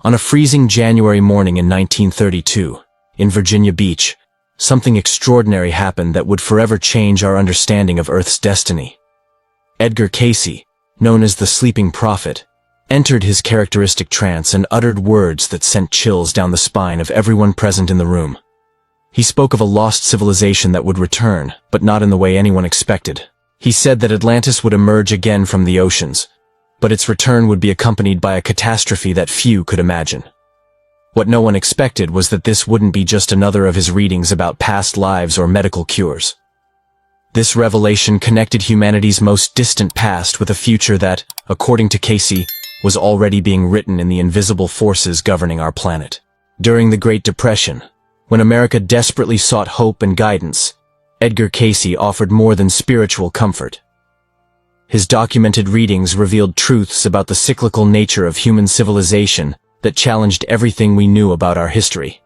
On a freezing January morning in 1932, in Virginia Beach, something extraordinary happened that would forever change our understanding of Earth's destiny. Edgar Cayce, known as the Sleeping Prophet, entered his characteristic trance and uttered words that sent chills down the spine of everyone present in the room. He spoke of a lost civilization that would return, but not in the way anyone expected. He said that Atlantis would emerge again from the oceans, but its return would be accompanied by a catastrophe that few could imagine. What no one expected was that this wouldn't be just another of his readings about past lives or medical cures. This revelation connected humanity's most distant past with a future that, according to Cayce, was already being written in the invisible forces governing our planet. During the Great Depression, when America desperately sought hope and guidance, Edgar Cayce offered more than spiritual comfort. His documented readings revealed truths about the cyclical nature of human civilization that challenged everything we knew about our history.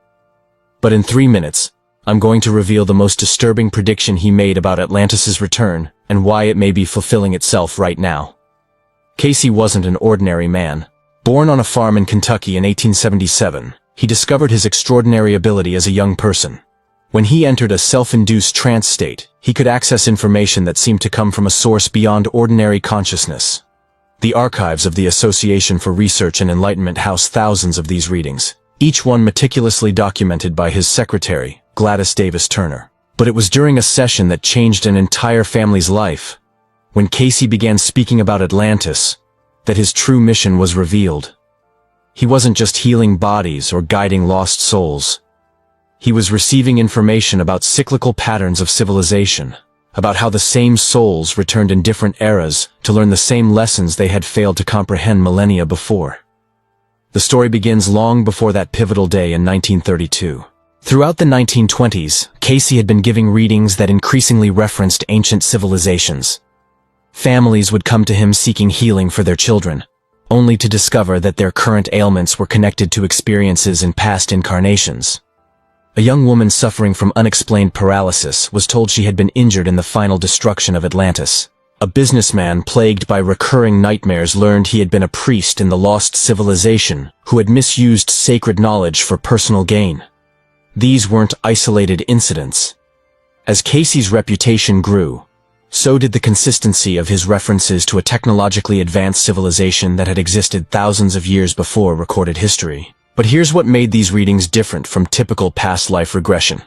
But in 3 minutes, I'm going to reveal the most disturbing prediction he made about Atlantis' return and why it may be fulfilling itself right now. Cayce wasn't an ordinary man. Born on a farm in Kentucky in 1877, he discovered his extraordinary ability as a young person. When he entered a self-induced trance state, he could access information that seemed to come from a source beyond ordinary consciousness. The archives of the Association for Research and Enlightenment house thousands of these readings, each one meticulously documented by his secretary, Gladys Davis Turner. But it was during a session that changed an entire family's life, when Cayce began speaking about Atlantis, that his true mission was revealed. He wasn't just healing bodies or guiding lost souls. He was receiving information about cyclical patterns of civilization, about how the same souls returned in different eras to learn the same lessons they had failed to comprehend millennia before. The story begins long before that pivotal day in 1932. Throughout the 1920s, Cayce had been giving readings that increasingly referenced ancient civilizations. Families would come to him seeking healing for their children, only to discover that their current ailments were connected to experiences in past incarnations. A young woman suffering from unexplained paralysis was told she had been injured in the final destruction of Atlantis. A businessman plagued by recurring nightmares learned he had been a priest in the lost civilization who had misused sacred knowledge for personal gain. These weren't isolated incidents. As Cayce's reputation grew, so did the consistency of his references to a technologically advanced civilization that had existed thousands of years before recorded history. But here's what made these readings different from typical past life regression.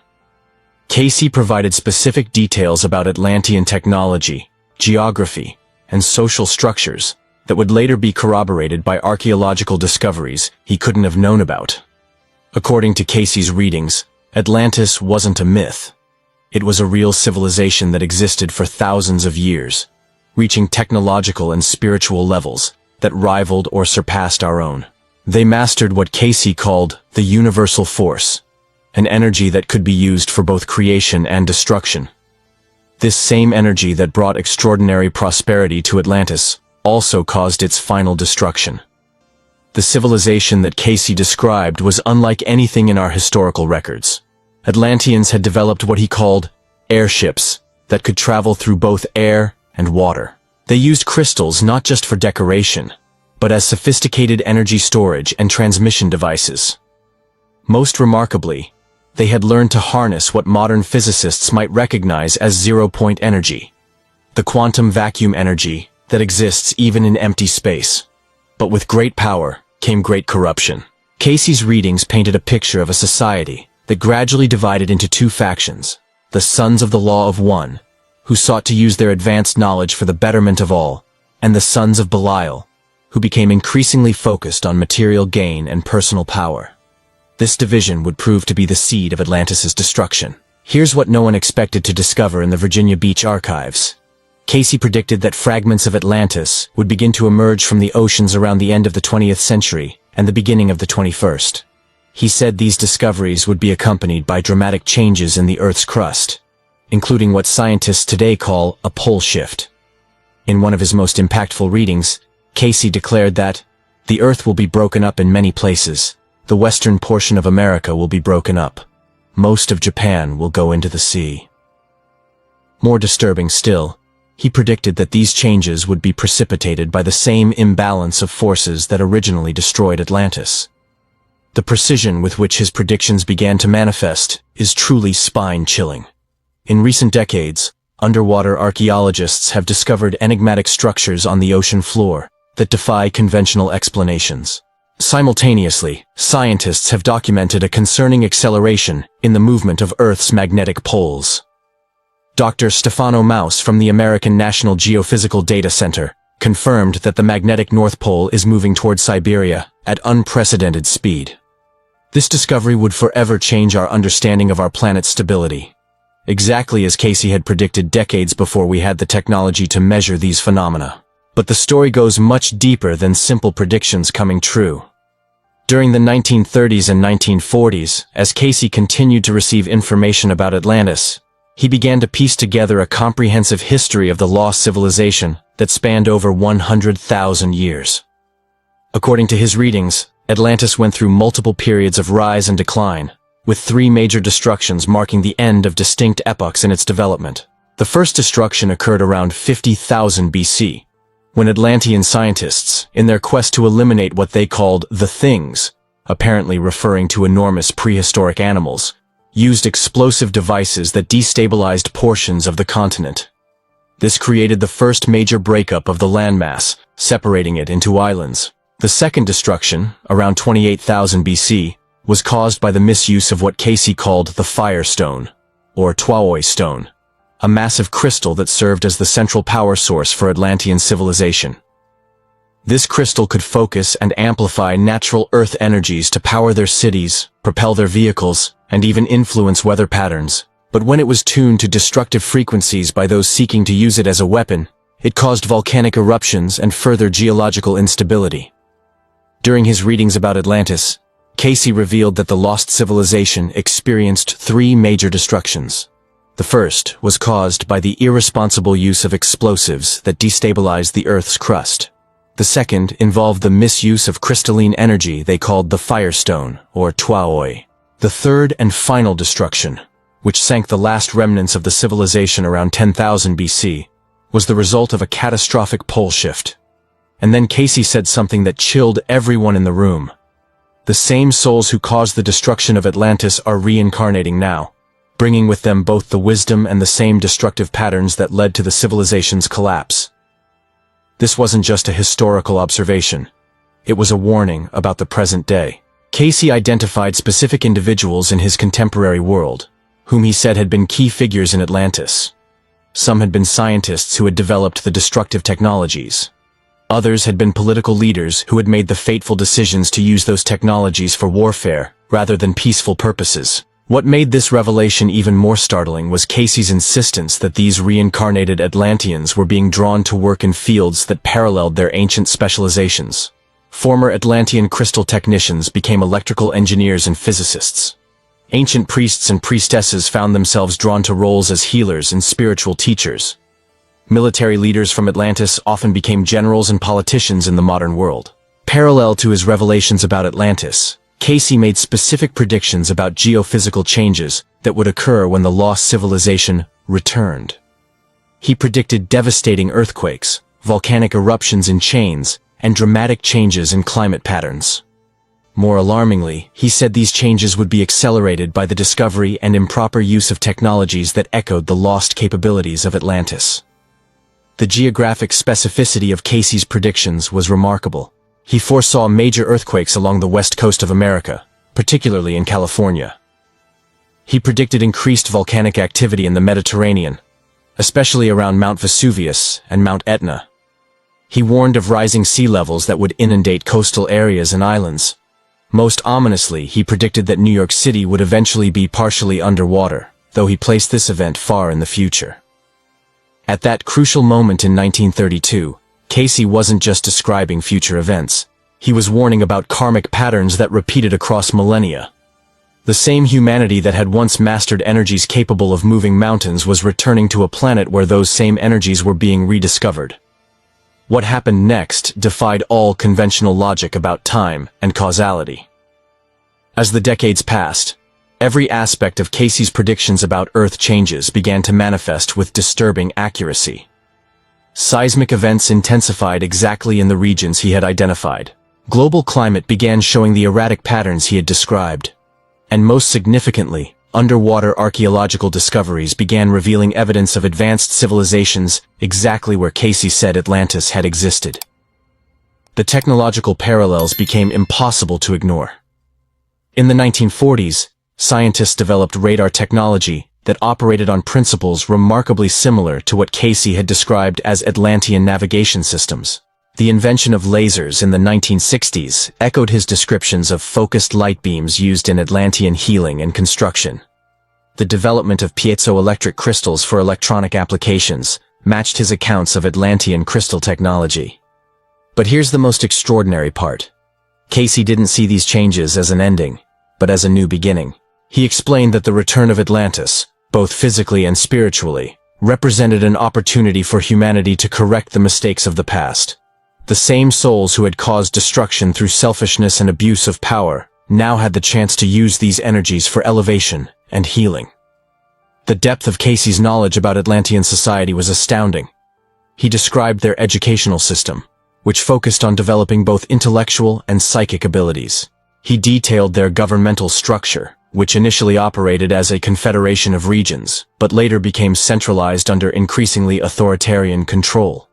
Cayce provided specific details about Atlantean technology, geography, and social structures that would later be corroborated by archaeological discoveries he couldn't have known about. According to Cayce's readings, Atlantis wasn't a myth. It was a real civilization that existed for thousands of years, reaching technological and spiritual levels that rivaled or surpassed our own. They mastered what Cayce called the universal force, an energy that could be used for both creation and destruction. This same energy that brought extraordinary prosperity to Atlantis also caused its final destruction. The civilization that Cayce described was unlike anything in our historical records. Atlanteans had developed what he called airships that could travel through both air and water. They used crystals not just for decoration, but as sophisticated energy storage and transmission devices. Most remarkably, they had learned to harness what modern physicists might recognize as zero-point energy, the quantum vacuum energy that exists even in empty space. But with great power came great corruption. Cayce's readings painted a picture of a society that gradually divided into two factions: the sons of the law of one, who sought to use their advanced knowledge for the betterment of all, and the sons of Belial, who became increasingly focused on material gain and personal power. This division would prove to be the seed of Atlantis' destruction. Here's what no one expected to discover in the Virginia Beach archives. Cayce predicted that fragments of Atlantis would begin to emerge from the oceans around the end of the 20th century and the beginning of the 21st. He said these discoveries would be accompanied by dramatic changes in the Earth's crust, including what scientists today call a pole shift. In one of his most impactful readings, Cayce declared that the Earth will be broken up in many places. The western portion of America will be broken up. Most of Japan will go into the sea. More disturbing still, he predicted that these changes would be precipitated by the same imbalance of forces that originally destroyed Atlantis. The precision with which his predictions began to manifest is truly spine-chilling. In recent decades, underwater archaeologists have discovered enigmatic structures on the ocean floor that defy conventional explanations. Simultaneously, scientists have documented a concerning acceleration in the movement of Earth's magnetic poles. Dr. Stefano Maus from the American National Geophysical Data Center confirmed that the magnetic North Pole is moving toward Siberia at unprecedented speed. This discovery would forever change our understanding of our planet's stability, exactly as Cayce had predicted decades before we had the technology to measure these phenomena. But the story goes much deeper than simple predictions coming true. During the 1930s and 1940s, as Cayce continued to receive information about Atlantis, he began to piece together a comprehensive history of the lost civilization that spanned over 100,000 years. According to his readings, Atlantis went through multiple periods of rise and decline, with three major destructions marking the end of distinct epochs in its development. The first destruction occurred around 50,000 BC, when Atlantean scientists, in their quest to eliminate what they called the Things, apparently referring to enormous prehistoric animals, used explosive devices that destabilized portions of the continent. This created the first major breakup of the landmass, separating it into islands. The second destruction, around 28,000 BC, was caused by the misuse of what Cayce called the Firestone, or Twaoi stone, a massive crystal that served as the central power source for Atlantean civilization. This crystal could focus and amplify natural Earth energies to power their cities, propel their vehicles, and even influence weather patterns. But when it was tuned to destructive frequencies by those seeking to use it as a weapon, it caused volcanic eruptions and further geological instability. During his readings about Atlantis, Cayce revealed that the lost civilization experienced three major destructions. The first was caused by the irresponsible use of explosives that destabilized the Earth's crust. The second involved the misuse of crystalline energy they called the Firestone, or Twaoi. The third and final destruction, which sank the last remnants of the civilization around 10,000 BC, was the result of a catastrophic pole shift. And then Cayce said something that chilled everyone in the room. The same souls who caused the destruction of Atlantis are reincarnating now, bringing with them both the wisdom and the same destructive patterns that led to the civilization's collapse. This wasn't just a historical observation. It was a warning about the present day. Cayce identified specific individuals in his contemporary world, whom he said had been key figures in Atlantis. Some had been scientists who had developed the destructive technologies. Others had been political leaders who had made the fateful decisions to use those technologies for warfare rather than peaceful purposes. What made this revelation even more startling was Cayce's insistence that these reincarnated Atlanteans were being drawn to work in fields that paralleled their ancient specializations. Former Atlantean crystal technicians became electrical engineers and physicists. Ancient priests and priestesses found themselves drawn to roles as healers and spiritual teachers. Military leaders from Atlantis often became generals and politicians in the modern world. Parallel to his revelations about Atlantis, Cayce made specific predictions about geophysical changes that would occur when the lost civilization returned. He predicted devastating earthquakes, volcanic eruptions in chains, and dramatic changes in climate patterns. More alarmingly, he said these changes would be accelerated by the discovery and improper use of technologies that echoed the lost capabilities of Atlantis. The geographic specificity of Cayce's predictions was remarkable. He foresaw major earthquakes along the west coast of America, particularly in California. He predicted increased volcanic activity in the Mediterranean, especially around Mount Vesuvius and Mount Etna. He warned of rising sea levels that would inundate coastal areas and islands. Most ominously, he predicted that New York City would eventually be partially underwater, though he placed this event far in the future. At that crucial moment in 1932, Cayce wasn't just describing future events. He was warning about karmic patterns that repeated across millennia. The same humanity that had once mastered energies capable of moving mountains was returning to a planet where those same energies were being rediscovered. What happened next defied all conventional logic about time and causality. As the decades passed, every aspect of Cayce's predictions about Earth changes began to manifest with disturbing accuracy. Seismic events intensified exactly in the regions he had identified. Global climate began showing the erratic patterns he had described. And most significantly, underwater archaeological discoveries began revealing evidence of advanced civilizations exactly where Cayce said Atlantis had existed. The technological parallels became impossible to ignore. In the 1940s, scientists developed radar technology that operated on principles remarkably similar to what Cayce had described as Atlantean navigation systems. The invention of lasers in the 1960s echoed his descriptions of focused light beams used in Atlantean healing and construction. The development of piezoelectric crystals for electronic applications matched his accounts of Atlantean crystal technology. But here's the most extraordinary part. Cayce didn't see these changes as an ending, but as a new beginning. He explained that the return of Atlantis, both physically and spiritually, represented an opportunity for humanity to correct the mistakes of the past. The same souls who had caused destruction through selfishness and abuse of power now had the chance to use these energies for elevation and healing. The depth of Cayce's knowledge about Atlantean society was astounding. He described their educational system, which focused on developing both intellectual and psychic abilities. He detailed their governmental structure, which initially operated as a confederation of regions, but later became centralized under increasingly authoritarian control.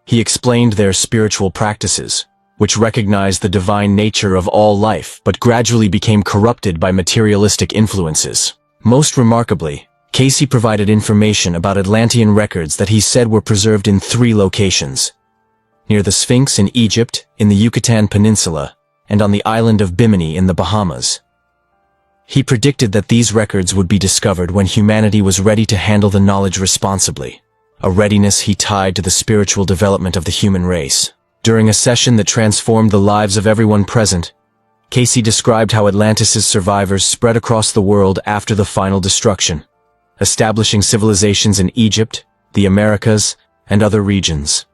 He explained their spiritual practices, which recognized the divine nature of all life but gradually became corrupted by materialistic influences. Most remarkably, Cayce provided information about Atlantean records that he said were preserved in 3 locations: near the Sphinx in Egypt, in the Yucatan Peninsula, and on the island of Bimini in the Bahamas. He predicted that these records would be discovered when humanity was ready to handle the knowledge responsibly, a readiness he tied to the spiritual development of the human race. During a session that transformed the lives of everyone present, Cayce described how Atlantis' survivors spread across the world after the final destruction, establishing civilizations in Egypt, the Americas, and other regions.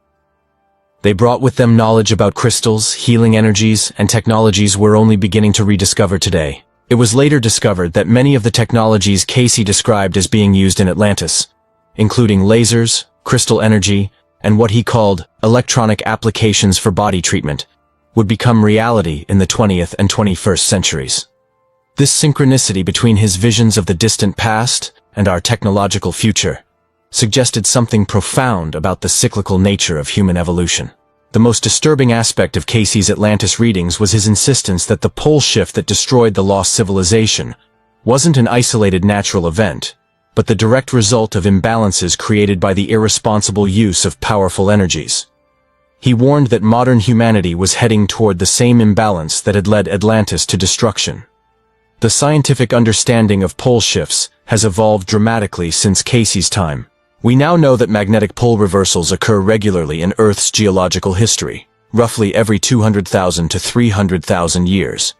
They brought with them knowledge about crystals, healing energies, and technologies we're only beginning to rediscover today. It was later discovered that many of the technologies Cayce described as being used in Atlantis, including lasers, crystal energy, and what he called electronic applications for body treatment, would become reality in the 20th and 21st centuries. This synchronicity between his visions of the distant past and our technological future suggested something profound about the cyclical nature of human evolution. The most disturbing aspect of Cayce's Atlantis readings was his insistence that the pole shift that destroyed the lost civilization wasn't an isolated natural event, but the direct result of imbalances created by the irresponsible use of powerful energies. He warned that modern humanity was heading toward the same imbalance that had led Atlantis to destruction. The scientific understanding of pole shifts has evolved dramatically since Cayce's time. We now know that magnetic pole reversals occur regularly in Earth's geological history, roughly every 200,000 to 300,000 years.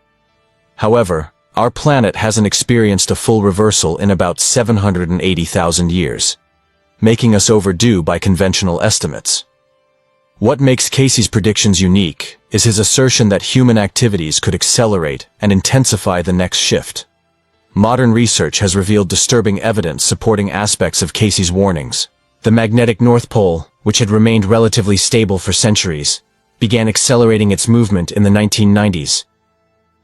However, our planet hasn't experienced a full reversal in about 780,000 years, making us overdue by conventional estimates. What makes Cayce's predictions unique is his assertion that human activities could accelerate and intensify the next shift. Modern research has revealed disturbing evidence supporting aspects of Cayce's warnings. The magnetic North Pole, which had remained relatively stable for centuries, began accelerating its movement in the 1990s.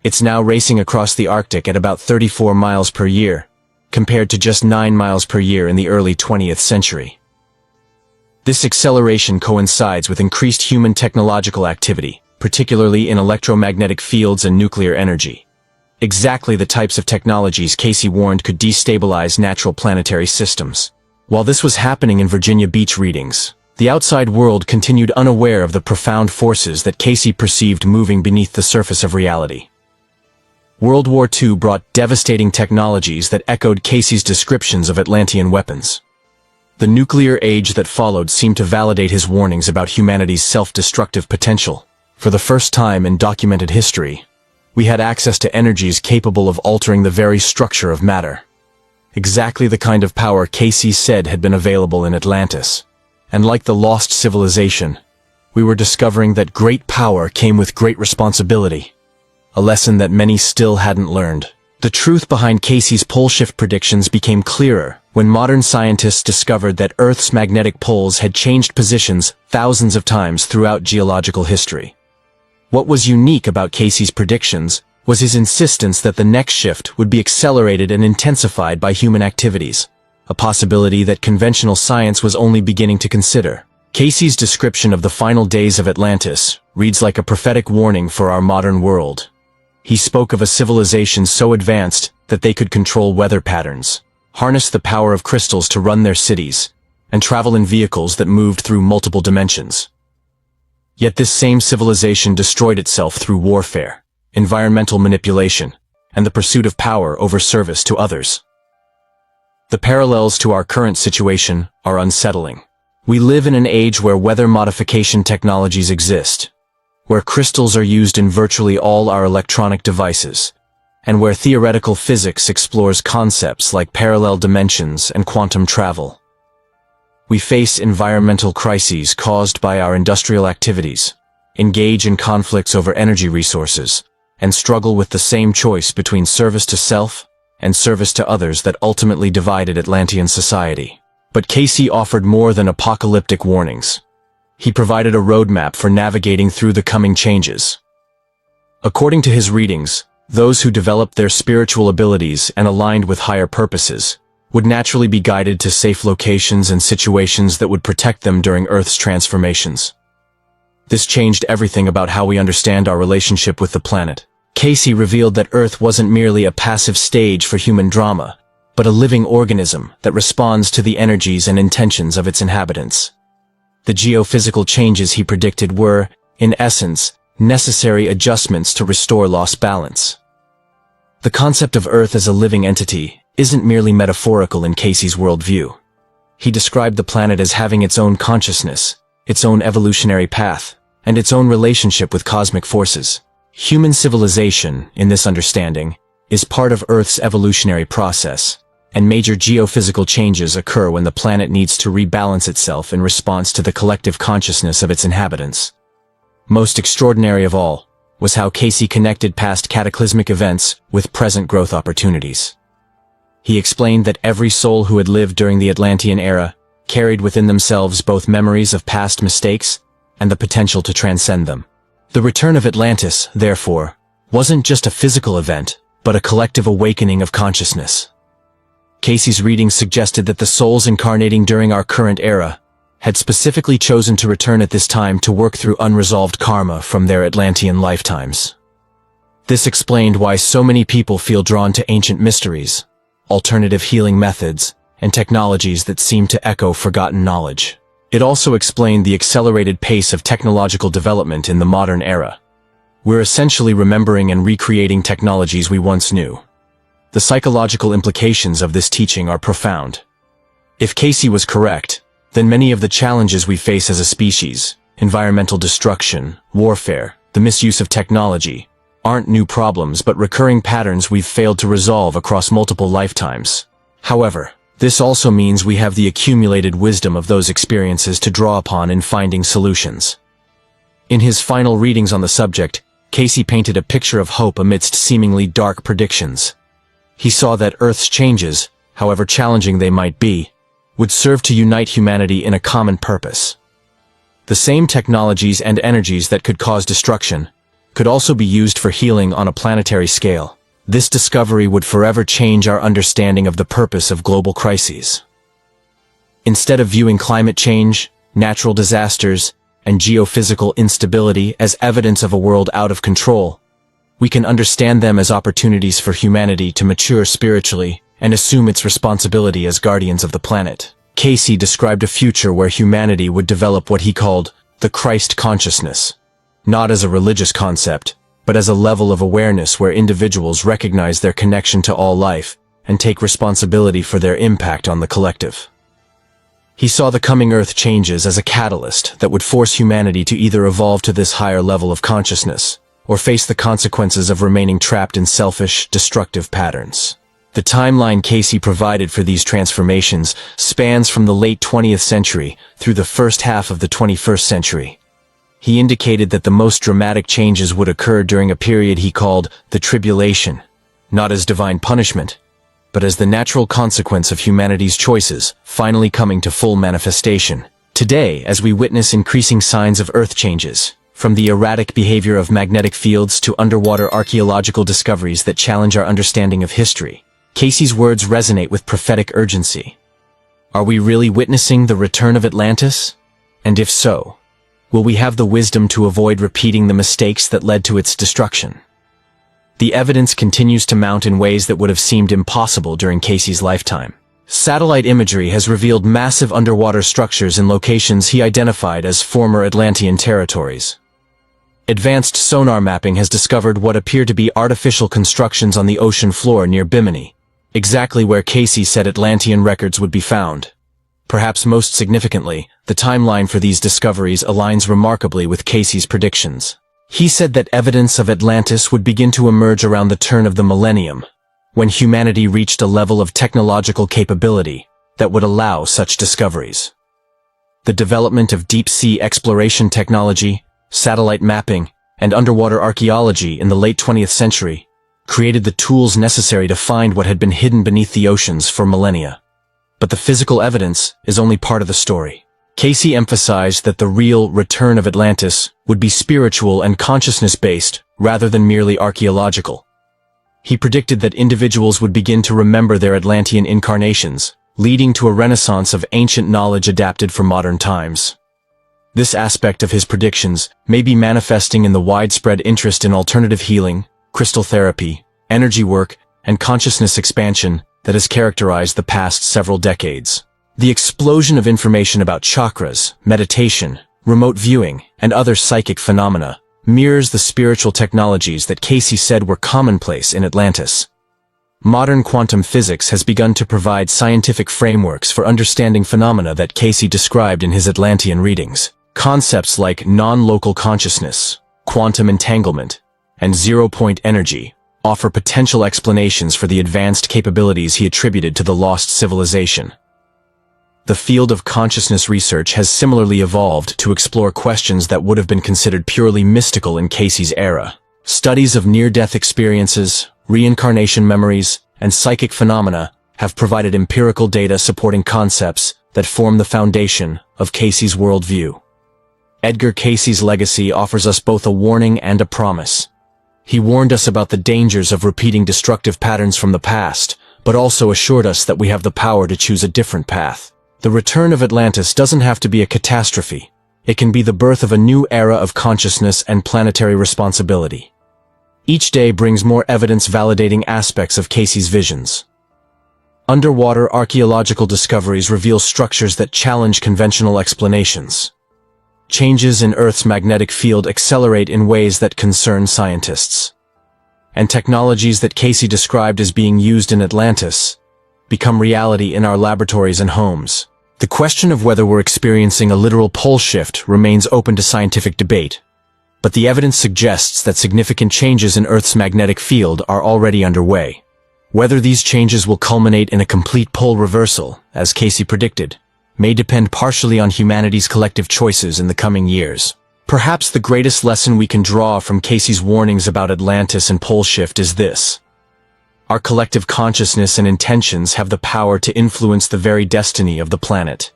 It's now racing across the Arctic at about 34 miles per year, compared to just 9 miles per year in the early 20th century. This acceleration coincides with increased human technological activity, particularly in electromagnetic fields and nuclear energy. Exactly the types of technologies Cayce warned could destabilize natural planetary systems. While this was happening in Virginia Beach readings, the outside world continued unaware of the profound forces that Cayce perceived moving beneath the surface of reality. World War II brought devastating technologies that echoed Cayce's descriptions of Atlantean weapons. The nuclear age that followed seemed to validate his warnings about humanity's self-destructive potential. For the first time in documented history, we had access to energies capable of altering the very structure of matter. Exactly the kind of power Cayce said had been available in Atlantis. And like the lost civilization, we were discovering that great power came with great responsibility, a lesson that many still hadn't learned. The truth behind Cayce's pole shift predictions became clearer when modern scientists discovered that Earth's magnetic poles had changed positions thousands of times throughout geological history. What was unique about Cayce's predictions was his insistence that the next shift would be accelerated and intensified by human activities, a possibility that conventional science was only beginning to consider. Cayce's description of the final days of Atlantis reads like a prophetic warning for our modern world. He spoke of a civilization so advanced that they could control weather patterns, harness the power of crystals to run their cities, and travel in vehicles that moved through multiple dimensions. Yet this same civilization destroyed itself through warfare, environmental manipulation, and the pursuit of power over service to others. The parallels to our current situation are unsettling. We live in an age where weather modification technologies exist, where crystals are used in virtually all our electronic devices, and where theoretical physics explores concepts like parallel dimensions and quantum travel. We face environmental crises caused by our industrial activities, engage in conflicts over energy resources, and struggle with the same choice between service to self and service to others that ultimately divided Atlantean society. But Cayce offered more than apocalyptic warnings. He provided a roadmap for navigating through the coming changes. According to his readings, those who developed their spiritual abilities and aligned with higher purposes would naturally be guided to safe locations and situations that would protect them during Earth's transformations. This changed everything about how we understand our relationship with the planet. Cayce revealed that Earth wasn't merely a passive stage for human drama, but a living organism that responds to the energies and intentions of its inhabitants. The geophysical changes he predicted were, in essence, necessary adjustments to restore lost balance. The concept of Earth as a living entity isn't merely metaphorical in Cayce's worldview. He described the planet as having its own consciousness, its own evolutionary path, and its own relationship with cosmic forces. Human civilization, in this understanding, is part of Earth's evolutionary process, and major geophysical changes occur when the planet needs to rebalance itself in response to the collective consciousness of its inhabitants. Most extraordinary of all was how Cayce connected past cataclysmic events with present growth opportunities. He explained that every soul who had lived during the Atlantean era carried within themselves both memories of past mistakes and the potential to transcend them. The return of Atlantis, therefore, wasn't just a physical event, but a collective awakening of consciousness. Cayce's readings suggested that the souls incarnating during our current era had specifically chosen to return at this time to work through unresolved karma from their Atlantean lifetimes. This explained why so many people feel drawn to ancient mysteries, alternative healing methods, and technologies that seem to echo forgotten knowledge. It also explained the accelerated pace of technological development in the modern era. We're essentially remembering and recreating technologies we once knew. The psychological implications of this teaching are profound. If Cayce was correct, then many of the challenges we face as a species, environmental destruction, warfare, the misuse of technology, aren't new problems but recurring patterns we've failed to resolve across multiple lifetimes. However, this also means we have the accumulated wisdom of those experiences to draw upon in finding solutions. In his final readings on the subject, Cayce painted a picture of hope amidst seemingly dark predictions. He saw that Earth's changes, however challenging they might be, would serve to unite humanity in a common purpose. The same technologies and energies that could cause destruction could also be used for healing on a planetary scale. This discovery would forever change our understanding of the purpose of global crises. Instead of viewing climate change, natural disasters, and geophysical instability as evidence of a world out of control, we can understand them as opportunities for humanity to mature spiritually and assume its responsibility as guardians of the planet. Cayce described a future where humanity would develop what he called the Christ consciousness, not as a religious concept, but as a level of awareness where individuals recognize their connection to all life and take responsibility for their impact on the collective. He saw the coming Earth changes as a catalyst that would force humanity to either evolve to this higher level of consciousness or face the consequences of remaining trapped in selfish, destructive patterns. The timeline Cayce provided for these transformations spans from the late 20th century through the first half of the 21st century. He indicated that the most dramatic changes would occur during a period he called the Tribulation, not as divine punishment, but as the natural consequence of humanity's choices finally coming to full manifestation. Today, as we witness increasing signs of Earth changes, From the erratic behavior of magnetic fields to underwater archaeological discoveries that challenge our understanding of history, Cayce's words resonate with prophetic urgency. Are we really witnessing the return of Atlantis? And if so, will we have the wisdom to avoid repeating the mistakes that led to its destruction? The evidence continues to mount in ways that would have seemed impossible during Cayce's lifetime. Satellite imagery has revealed massive underwater structures in locations he identified as former Atlantean territories. Advanced sonar mapping has discovered what appear to be artificial constructions on the ocean floor near Bimini, exactly where Cayce said Atlantean records would be found. Perhaps most significantly, the timeline for these discoveries aligns remarkably with Cayce's predictions. He said that evidence of Atlantis would begin to emerge around the turn of the millennium, when humanity reached a level of technological capability that would allow such discoveries. The development of deep-sea exploration technology, satellite mapping, and underwater archaeology in the late 20th century created the tools necessary to find what had been hidden beneath the oceans for millennia. But the physical evidence is only part of the story. Cayce emphasized that the real return of Atlantis would be spiritual and consciousness-based rather than merely archaeological. He predicted that individuals would begin to remember their Atlantean incarnations, leading to a renaissance of ancient knowledge adapted for modern times. This aspect of his predictions may be manifesting in the widespread interest in alternative healing, crystal therapy, energy work, and consciousness expansion that has characterized the past several decades. The explosion of information about chakras, meditation, remote viewing, and other psychic phenomena mirrors the spiritual technologies that Cayce said were commonplace in Atlantis. Modern quantum physics has begun to provide scientific frameworks for understanding phenomena that Cayce described in his Atlantean readings. Concepts like non-local consciousness, quantum entanglement, and zero-point energy offer potential explanations for the advanced capabilities he attributed to the lost civilization. The field of consciousness research has similarly evolved to explore questions that would have been considered purely mystical in Cayce's era. Studies of near-death experiences, reincarnation memories, and psychic phenomena have provided empirical data supporting concepts that form the foundation of Cayce's worldview. Edgar Cayce's legacy offers us both a warning and a promise. He warned us about the dangers of repeating destructive patterns from the past, but also assured us that we have the power to choose a different path. The return of Atlantis doesn't have to be a catastrophe. It can be the birth of a new era of consciousness and planetary responsibility. Each day brings more evidence validating aspects of Cayce's visions. Underwater archaeological discoveries reveal structures that challenge conventional explanations. Changes in Earth's magnetic field accelerate in ways that concern scientists. And technologies that Cayce described as being used in Atlantis become reality in our laboratories and homes. The question of whether we're experiencing a literal pole shift remains open to scientific debate, but the evidence suggests that significant changes in Earth's magnetic field are already underway. Whether these changes will culminate in a complete pole reversal, as Cayce predicted, may depend partially on humanity's collective choices in the coming years. Perhaps the greatest lesson we can draw from Cayce's warnings about Atlantis and pole shift is this: our collective consciousness and intentions have the power to influence the very destiny of the planet.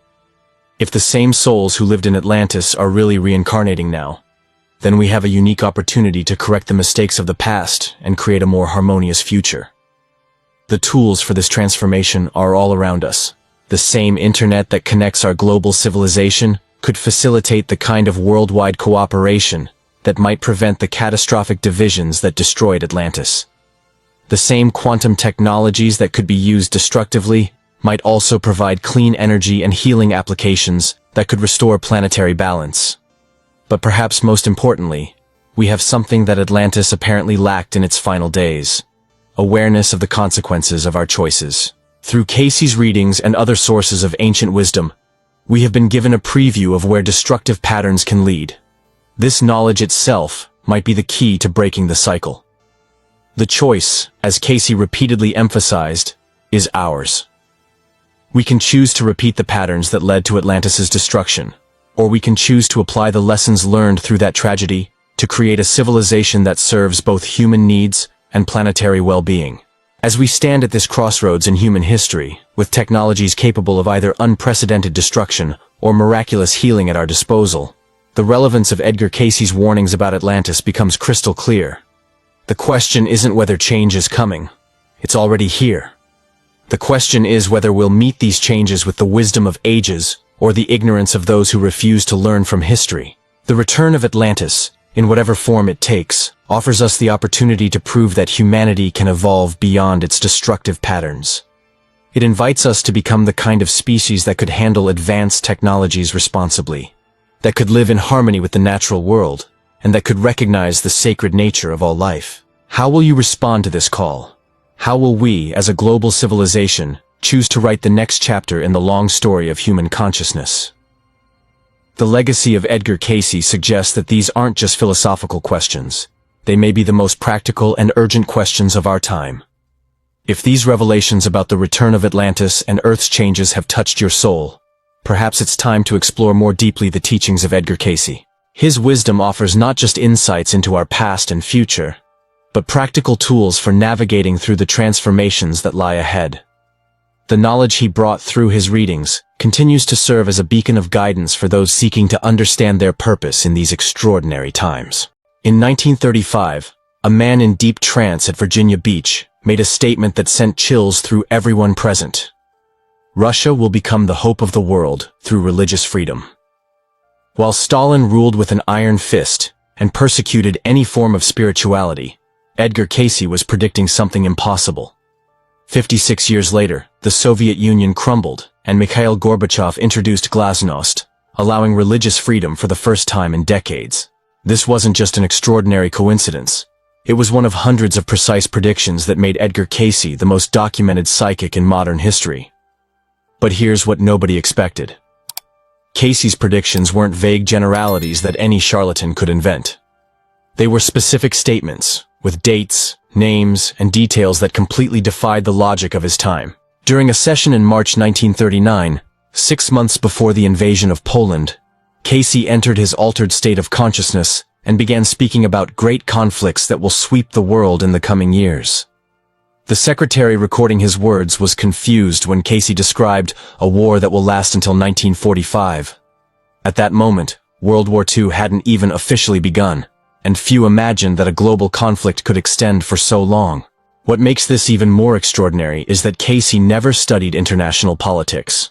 If the same souls who lived in Atlantis are really reincarnating now, then we have a unique opportunity to correct the mistakes of the past and create a more harmonious future. The tools for this transformation are all around us. The same internet that connects our global civilization could facilitate the kind of worldwide cooperation that might prevent the catastrophic divisions that destroyed Atlantis. The same quantum technologies that could be used destructively might also provide clean energy and healing applications that could restore planetary balance. But perhaps most importantly, we have something that Atlantis apparently lacked in its final days: awareness of the consequences of our choices. Through Cayce's readings and other sources of ancient wisdom, we have been given a preview of where destructive patterns can lead. This knowledge itself might be the key to breaking the cycle. The choice, as Cayce repeatedly emphasized, is ours. We can choose to repeat the patterns that led to Atlantis's destruction, or we can choose to apply the lessons learned through that tragedy to create a civilization that serves both human needs and planetary well-being. As we stand at this crossroads in human history, with technologies capable of either unprecedented destruction or miraculous healing at our disposal, the relevance of Edgar Cayce's warnings about Atlantis becomes crystal clear. The question isn't whether change is coming. It's already here. The question is whether we'll meet these changes with the wisdom of ages or the ignorance of those who refuse to learn from history. The return of Atlantis, in whatever form it takes, offers us the opportunity to prove that humanity can evolve beyond its destructive patterns. It invites us to become the kind of species that could handle advanced technologies responsibly, that could live in harmony with the natural world, and that could recognize the sacred nature of all life. How will you respond to this call? How will we, as a global civilization, choose to write the next chapter in the long story of human consciousness? The legacy of Edgar Cayce suggests that these aren't just philosophical questions. They may be the most practical and urgent questions of our time. If these revelations about the return of Atlantis and Earth's changes have touched your soul, perhaps it's time to explore more deeply the teachings of Edgar Cayce. His wisdom offers not just insights into our past and future, but practical tools for navigating through the transformations that lie ahead. The knowledge he brought through his readings continues to serve as a beacon of guidance for those seeking to understand their purpose in these extraordinary times. In 1935, a man in deep trance at Virginia Beach made a statement that sent chills through everyone present. Russia will become the hope of the world through religious freedom. While Stalin ruled with an iron fist and persecuted any form of spirituality, Edgar Cayce was predicting something impossible. 56 years later, the Soviet Union crumbled, and Mikhail Gorbachev introduced glasnost, allowing religious freedom for the first time in decades. This wasn't just an extraordinary coincidence. It was one of hundreds of precise predictions that made Edgar Cayce the most documented psychic in modern history. But here's what nobody expected. Cayce's predictions weren't vague generalities that any charlatan could invent. They were specific statements, with dates, names, and details that completely defied the logic of his time. During a session in March 1939, 6 months before the invasion of Poland, Cayce entered his altered state of consciousness and began speaking about great conflicts that will sweep the world in the coming years. The secretary recording his words was confused when Cayce described a war that will last until 1945. At that moment, World War II hadn't even officially begun, and few imagined that a global conflict could extend for so long. What makes this even more extraordinary is that Cayce never studied international politics.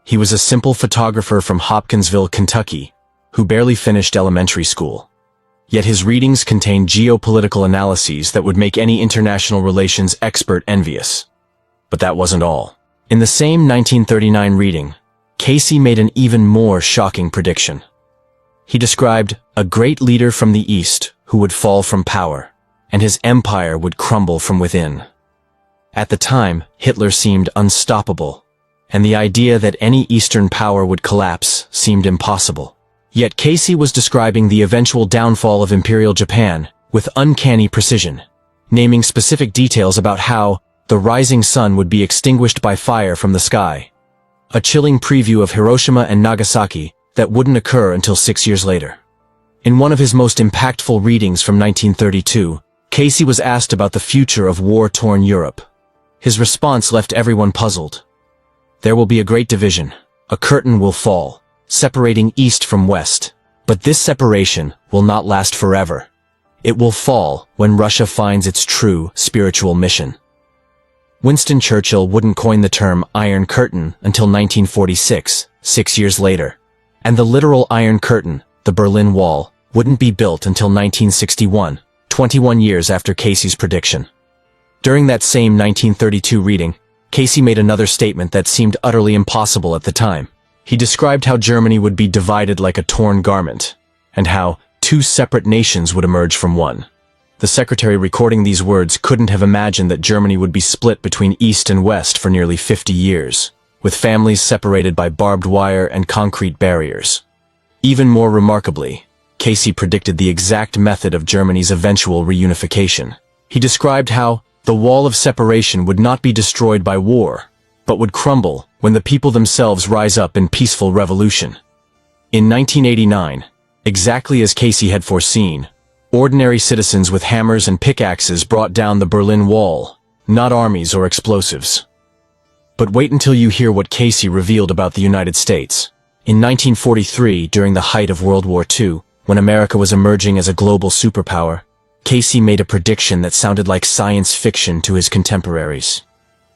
He was a simple photographer from Hopkinsville, Kentucky, who barely finished elementary school. Yet his readings contained geopolitical analyses that would make any international relations expert envious. But that wasn't all. In the same 1939 reading, Cayce made an even more shocking prediction. He described a great leader from the East who would fall from power, and his empire would crumble from within. At the time, Hitler seemed unstoppable, and the idea that any Eastern power would collapse seemed impossible. Yet Cayce was describing the eventual downfall of Imperial Japan with uncanny precision, naming specific details about how the rising sun would be extinguished by fire from the sky. A chilling preview of Hiroshima and Nagasaki that wouldn't occur until 6 years later. In one of his most impactful readings from 1932, Cayce was asked about the future of war-torn Europe. His response left everyone puzzled. There will be a great division. A curtain will fall, separating East from West. But this separation will not last forever. It will fall when Russia finds its true spiritual mission. Winston Churchill wouldn't coin the term Iron Curtain until 1946, 6 years later. And the literal Iron Curtain, the Berlin Wall, wouldn't be built until 1961, 21 years after Cayce's prediction. During that same 1932 reading, Cayce made another statement that seemed utterly impossible at the time. He described how Germany would be divided like a torn garment, and how 2 separate nations would emerge from one. The secretary recording these words couldn't have imagined that Germany would be split between East and West for nearly 50 years, with families separated by barbed wire and concrete barriers. Even more remarkably, Cayce predicted the exact method of Germany's eventual reunification. He described how the wall of separation would not be destroyed by war, but would crumble when the people themselves rise up in peaceful revolution. In 1989, exactly as Cayce had foreseen, ordinary citizens with hammers and pickaxes brought down the Berlin Wall, not armies or explosives. But wait until you hear what Cayce revealed about the United States. In 1943, during the height of World War II, when America was emerging as a global superpower, Cayce made a prediction that sounded like science fiction to his contemporaries.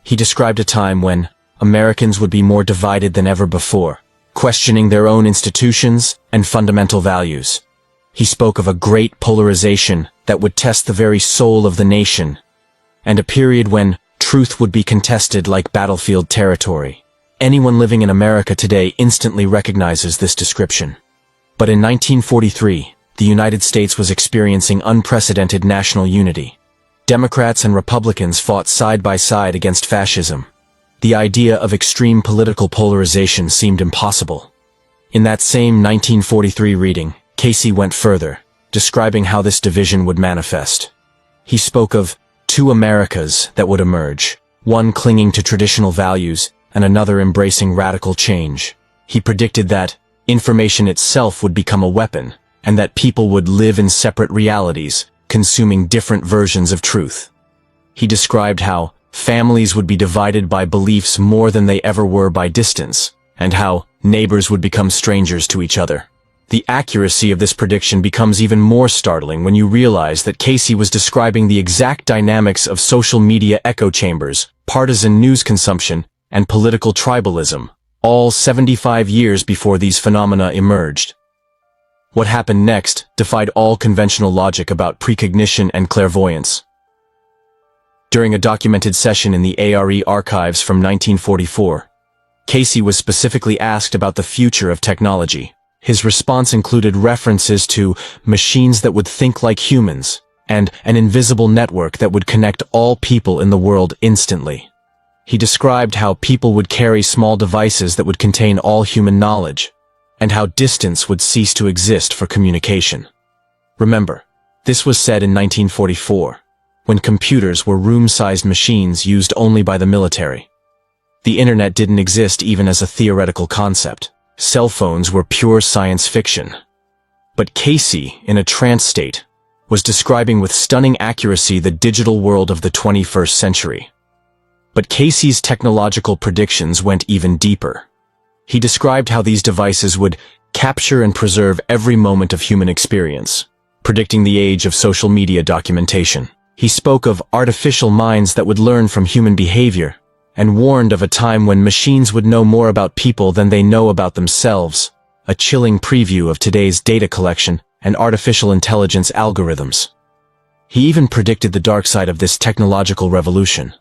He described a time when Americans would be more divided than ever before, questioning their own institutions and fundamental values. He spoke of a great polarization that would test the very soul of the nation, and a period when truth would be contested like battlefield territory. Anyone living in America today instantly recognizes this description. But in 1943, the United States was experiencing unprecedented national unity. Democrats and Republicans fought side by side against fascism. The idea of extreme political polarization seemed impossible. In that same 1943 reading, Cayce went further, describing how this division would manifest. He spoke of two Americas that would emerge, one clinging to traditional values and another embracing radical change. He predicted that information itself would become a weapon, and that people would live in separate realities, consuming different versions of truth. He described how families would be divided by beliefs more than they ever were by distance, and how neighbors would become strangers to each other. The accuracy of this prediction becomes even more startling when you realize that Cayce was describing the exact dynamics of social media echo chambers, partisan news consumption, and political tribalism, all 75 years before these phenomena emerged. What happened next defied all conventional logic about precognition and clairvoyance. During a documented session in the ARE archives from 1944, Cayce was specifically asked about the future of technology. His response included references to machines that would think like humans, and an invisible network that would connect all people in the world instantly. He described how people would carry small devices that would contain all human knowledge, and how distance would cease to exist for communication. Remember, this was said in 1944, when computers were room-sized machines used only by the military. The internet didn't exist even as a theoretical concept. Cell phones were pure science fiction. But Cayce, in a trance state, was describing with stunning accuracy the digital world of the 21st century. But Cayce's technological predictions went even deeper. He described how these devices would capture and preserve every moment of human experience, predicting the age of social media documentation. He spoke of artificial minds that would learn from human behavior, and warned of a time when machines would know more about people than they know about themselves, a chilling preview of today's data collection and artificial intelligence algorithms. He even predicted the dark side of this technological revolution.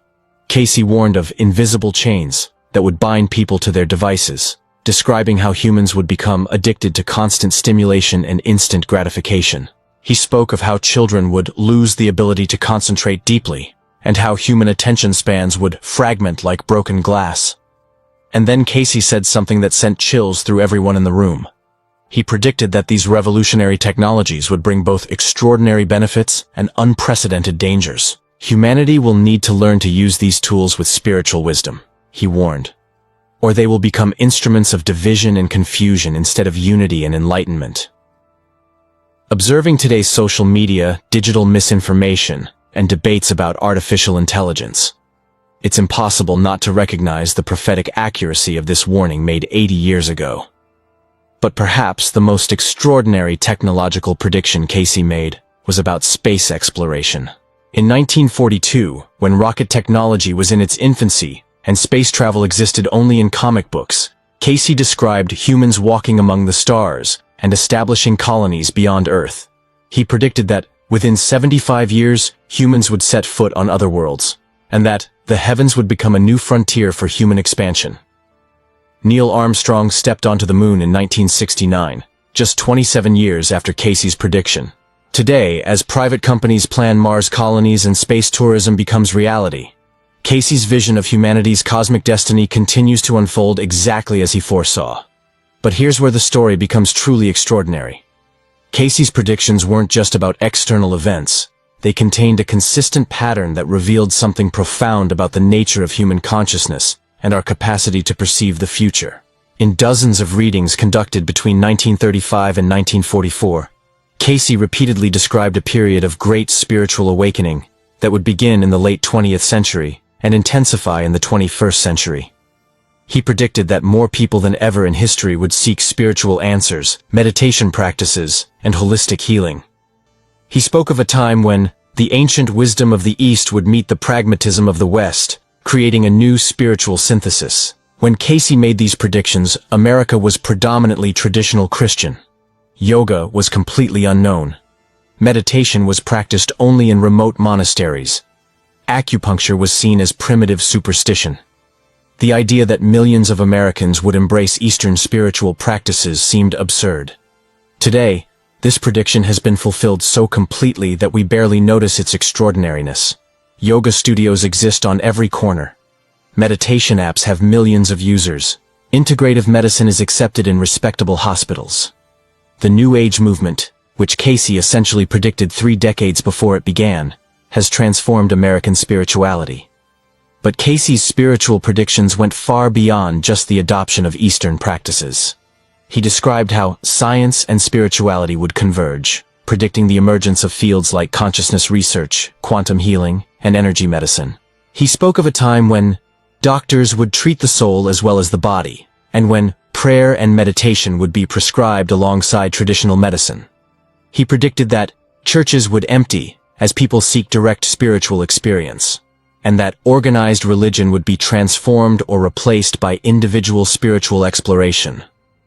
Cayce warned of invisible chains that would bind people to their devices, describing how humans would become addicted to constant stimulation and instant gratification. He spoke of how children would lose the ability to concentrate deeply, and how human attention spans would fragment like broken glass. And then Cayce said something that sent chills through everyone in the room. He predicted that these revolutionary technologies would bring both extraordinary benefits and unprecedented dangers. Humanity will need to learn to use these tools with spiritual wisdom, he warned, or they will become instruments of division and confusion instead of unity and enlightenment. Observing today's social media, digital misinformation, and debates about artificial intelligence, it's impossible not to recognize the prophetic accuracy of this warning made 80 years ago. But perhaps the most extraordinary technological prediction Cayce made was about space exploration. In 1942, when rocket technology was in its infancy and space travel existed only in comic books, Cayce described humans walking among the stars and establishing colonies beyond Earth. He predicted that within 75 years, humans would set foot on other worlds, and that the heavens would become a new frontier for human expansion. Neil Armstrong stepped onto the moon in 1969, just 27 years after Cayce's prediction. Today, as private companies plan Mars colonies and space tourism becomes reality, Cayce's vision of humanity's cosmic destiny continues to unfold exactly as he foresaw. But here's where the story becomes truly extraordinary. Cayce's predictions weren't just about external events. They contained a consistent pattern that revealed something profound about the nature of human consciousness and our capacity to perceive the future. In dozens of readings conducted between 1935 and 1944, Cayce repeatedly described a period of great spiritual awakening that would begin in the late 20th century and intensify in the 21st century. He predicted that more people than ever in history would seek spiritual answers, meditation practices, and holistic healing. He spoke of a time when the ancient wisdom of the East would meet the pragmatism of the West, creating a new spiritual synthesis. When Cayce made these predictions, America was predominantly traditional Christian. Yoga was completely unknown. Meditation was practiced only in remote monasteries. Acupuncture was seen as primitive superstition. The idea that millions of Americans would embrace Eastern spiritual practices seemed absurd. Today, this prediction has been fulfilled so completely that we barely notice its extraordinariness. Yoga studios exist on every corner. Meditation apps have millions of users. Integrative medicine is accepted in respectable hospitals. The New Age movement, which Cayce essentially predicted 3 decades before it began, has transformed American spirituality. But Cayce's spiritual predictions went far beyond just the adoption of Eastern practices. He described how science and spirituality would converge, predicting the emergence of fields like consciousness research, quantum healing, and energy medicine. He spoke of a time when doctors would treat the soul as well as the body, and when prayer and meditation would be prescribed alongside traditional medicine. He predicted that churches would empty as people seek direct spiritual experience, and that organized religion would be transformed or replaced by individual spiritual exploration.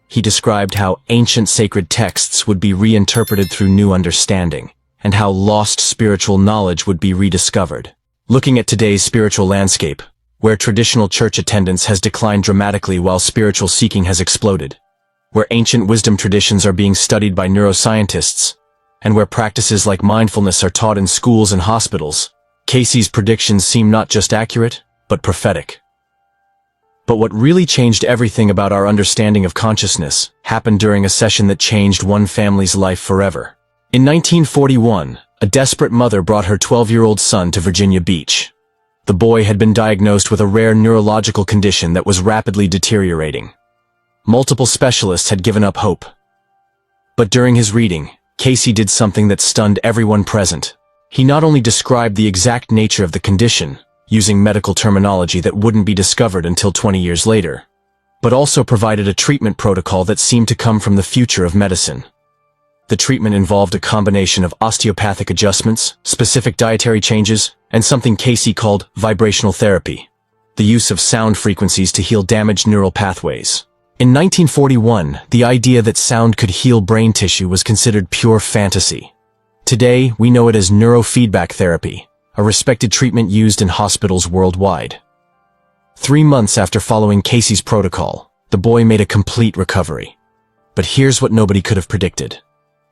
He described how ancient sacred texts would be reinterpreted through new understanding, and how lost spiritual knowledge would be rediscovered. Looking at today's spiritual landscape, where traditional church attendance has declined dramatically while spiritual seeking has exploded, where ancient wisdom traditions are being studied by neuroscientists, and where practices like mindfulness are taught in schools and hospitals, Cayce's predictions seem not just accurate, but prophetic. But what really changed everything about our understanding of consciousness happened during a session that changed one family's life forever. In 1941, a desperate mother brought her 12-year-old son to Virginia Beach. The boy had been diagnosed with a rare neurological condition that was rapidly deteriorating. Multiple specialists had given up hope. But during his reading, Cayce did something that stunned everyone present. He not only described the exact nature of the condition, using medical terminology that wouldn't be discovered until 20 years later, but also provided a treatment protocol that seemed to come from the future of medicine. The treatment involved a combination of osteopathic adjustments, specific dietary changes, and something Cayce called vibrational therapy, the use of sound frequencies to heal damaged neural pathways. In 1941, the idea that sound could heal brain tissue was considered pure fantasy. Today, we know it as neurofeedback therapy, a respected treatment used in hospitals worldwide. 3 months after following Cayce's protocol, the boy made a complete recovery. But here's what nobody could have predicted.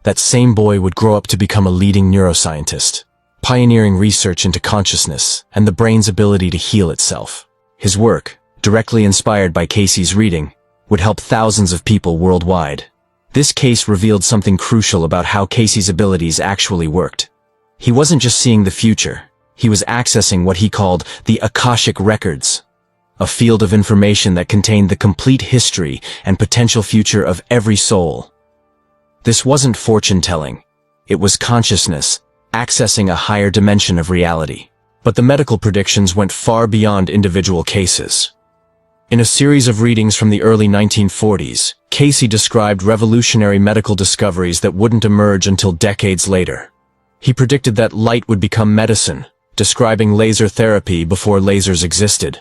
That same boy would grow up to become a leading neuroscientist, pioneering research into consciousness and the brain's ability to heal itself. His work, directly inspired by Cayce's reading, would help thousands of people worldwide. This case revealed something crucial about how Cayce's abilities actually worked. He wasn't just seeing the future, he was accessing what he called the Akashic Records, a field of information that contained the complete history and potential future of every soul. This wasn't fortune-telling, it was consciousness, accessing a higher dimension of reality. But the medical predictions went far beyond individual cases. In a series of readings from the early 1940s, Cayce described revolutionary medical discoveries that wouldn't emerge until decades later. He predicted that light would become medicine, describing laser therapy before lasers existed.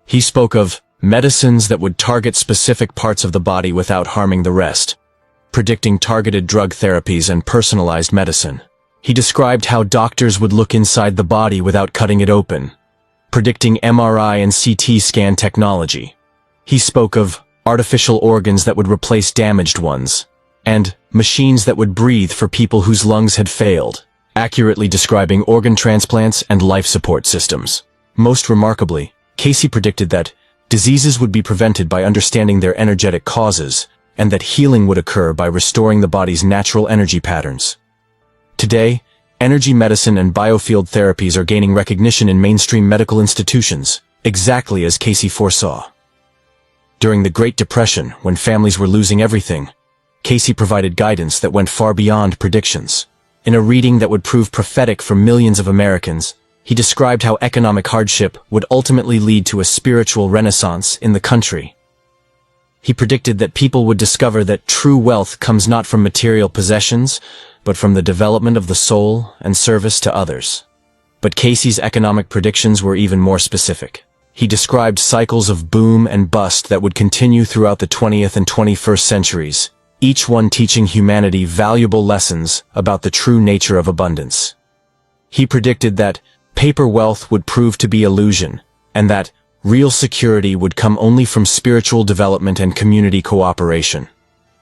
He spoke of medicines that would target specific parts of the body without harming the rest, predicting targeted drug therapies and personalized medicine. He described how doctors would look inside the body without cutting it open, predicting MRI and CT scan technology. He spoke of artificial organs that would replace damaged ones, and machines that would breathe for people whose lungs had failed, accurately describing organ transplants and life support systems. Most remarkably, Cayce predicted that diseases would be prevented by understanding their energetic causes, and that healing would occur by restoring the body's natural energy patterns. Today, energy medicine and biofield therapies are gaining recognition in mainstream medical institutions, exactly as Cayce foresaw. During the Great Depression, when families were losing everything, Cayce provided guidance that went far beyond predictions. In a reading that would prove prophetic for millions of Americans, He described how economic hardship would ultimately lead to a spiritual renaissance in the country. He predicted that people would discover that true wealth comes not from material possessions, but from the development of the soul and service to others. But Cayce's economic predictions were even more specific. He described cycles of boom and bust that would continue throughout the 20th and 21st centuries, each one teaching humanity valuable lessons about the true nature of abundance. He predicted that paper wealth would prove to be illusion, and that real security would come only from spiritual development and community cooperation.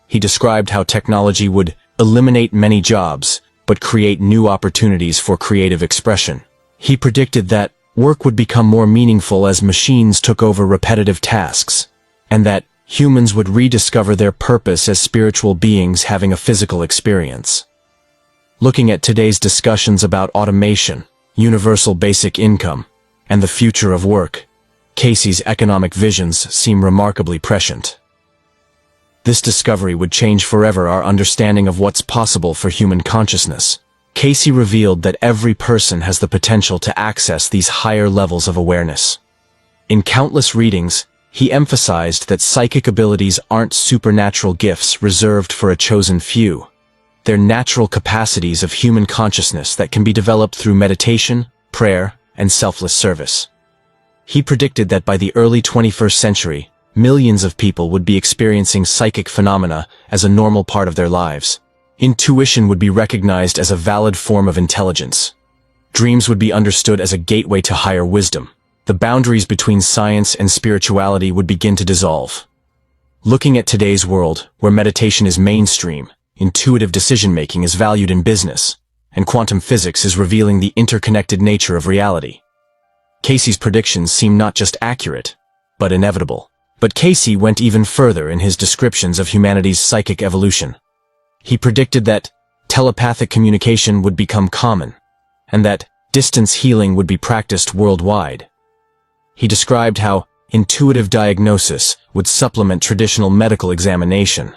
He described how technology would eliminate many jobs, but create new opportunities for creative expression. He predicted that work would become more meaningful as machines took over repetitive tasks, and that humans would rediscover their purpose as spiritual beings having a physical experience. Looking at today's discussions about automation, universal basic income, and the future of work, Cayce's economic visions seem remarkably prescient. This discovery would change forever our understanding of what's possible for human consciousness. Cayce revealed that every person has the potential to access these higher levels of awareness. In countless readings, he emphasized that psychic abilities aren't supernatural gifts reserved for a chosen few. They're natural capacities of human consciousness that can be developed through meditation, prayer, and selfless service. He predicted that by the early 21st century, millions of people would be experiencing psychic phenomena as a normal part of their lives. Intuition would be recognized as a valid form of intelligence. Dreams would be understood as a gateway to higher wisdom. The boundaries between science and spirituality would begin to dissolve. Looking at today's world, where meditation is mainstream, intuitive decision-making is valued in business, and quantum physics is revealing the interconnected nature of reality, Cayce's predictions seem not just accurate, but inevitable. But Cayce went even further in his descriptions of humanity's psychic evolution. He predicted that telepathic communication would become common, and that distance healing would be practiced worldwide. He described how intuitive diagnosis would supplement traditional medical examination,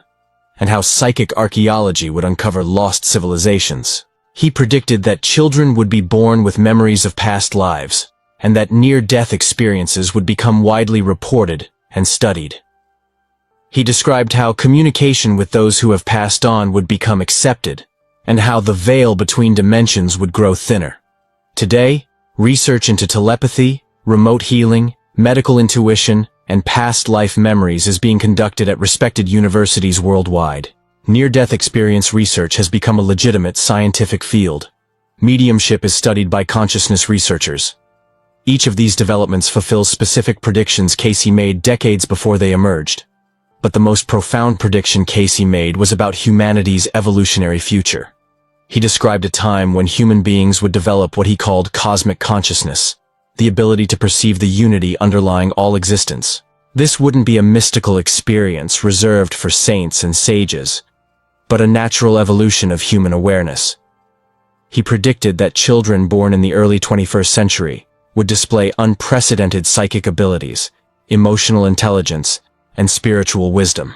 and how psychic archaeology would uncover lost civilizations. He predicted that children would be born with memories of past lives, and that near-death experiences would become widely reported and studied. He described how communication with those who have passed on would become accepted, and how the veil between dimensions would grow thinner. Today, research into telepathy, remote healing, medical intuition, and past life memories is being conducted at respected universities worldwide. Near-death experience research has become a legitimate scientific field. Mediumship is studied by consciousness researchers. Each of these developments fulfills specific predictions Cayce made decades before they emerged. But the most profound prediction Cayce made was about humanity's evolutionary future. He described a time when human beings would develop what he called cosmic consciousness, the ability to perceive the unity underlying all existence. This wouldn't be a mystical experience reserved for saints and sages, but a natural evolution of human awareness. He predicted that children born in the early 21st century would display unprecedented psychic abilities, emotional intelligence, and spiritual wisdom.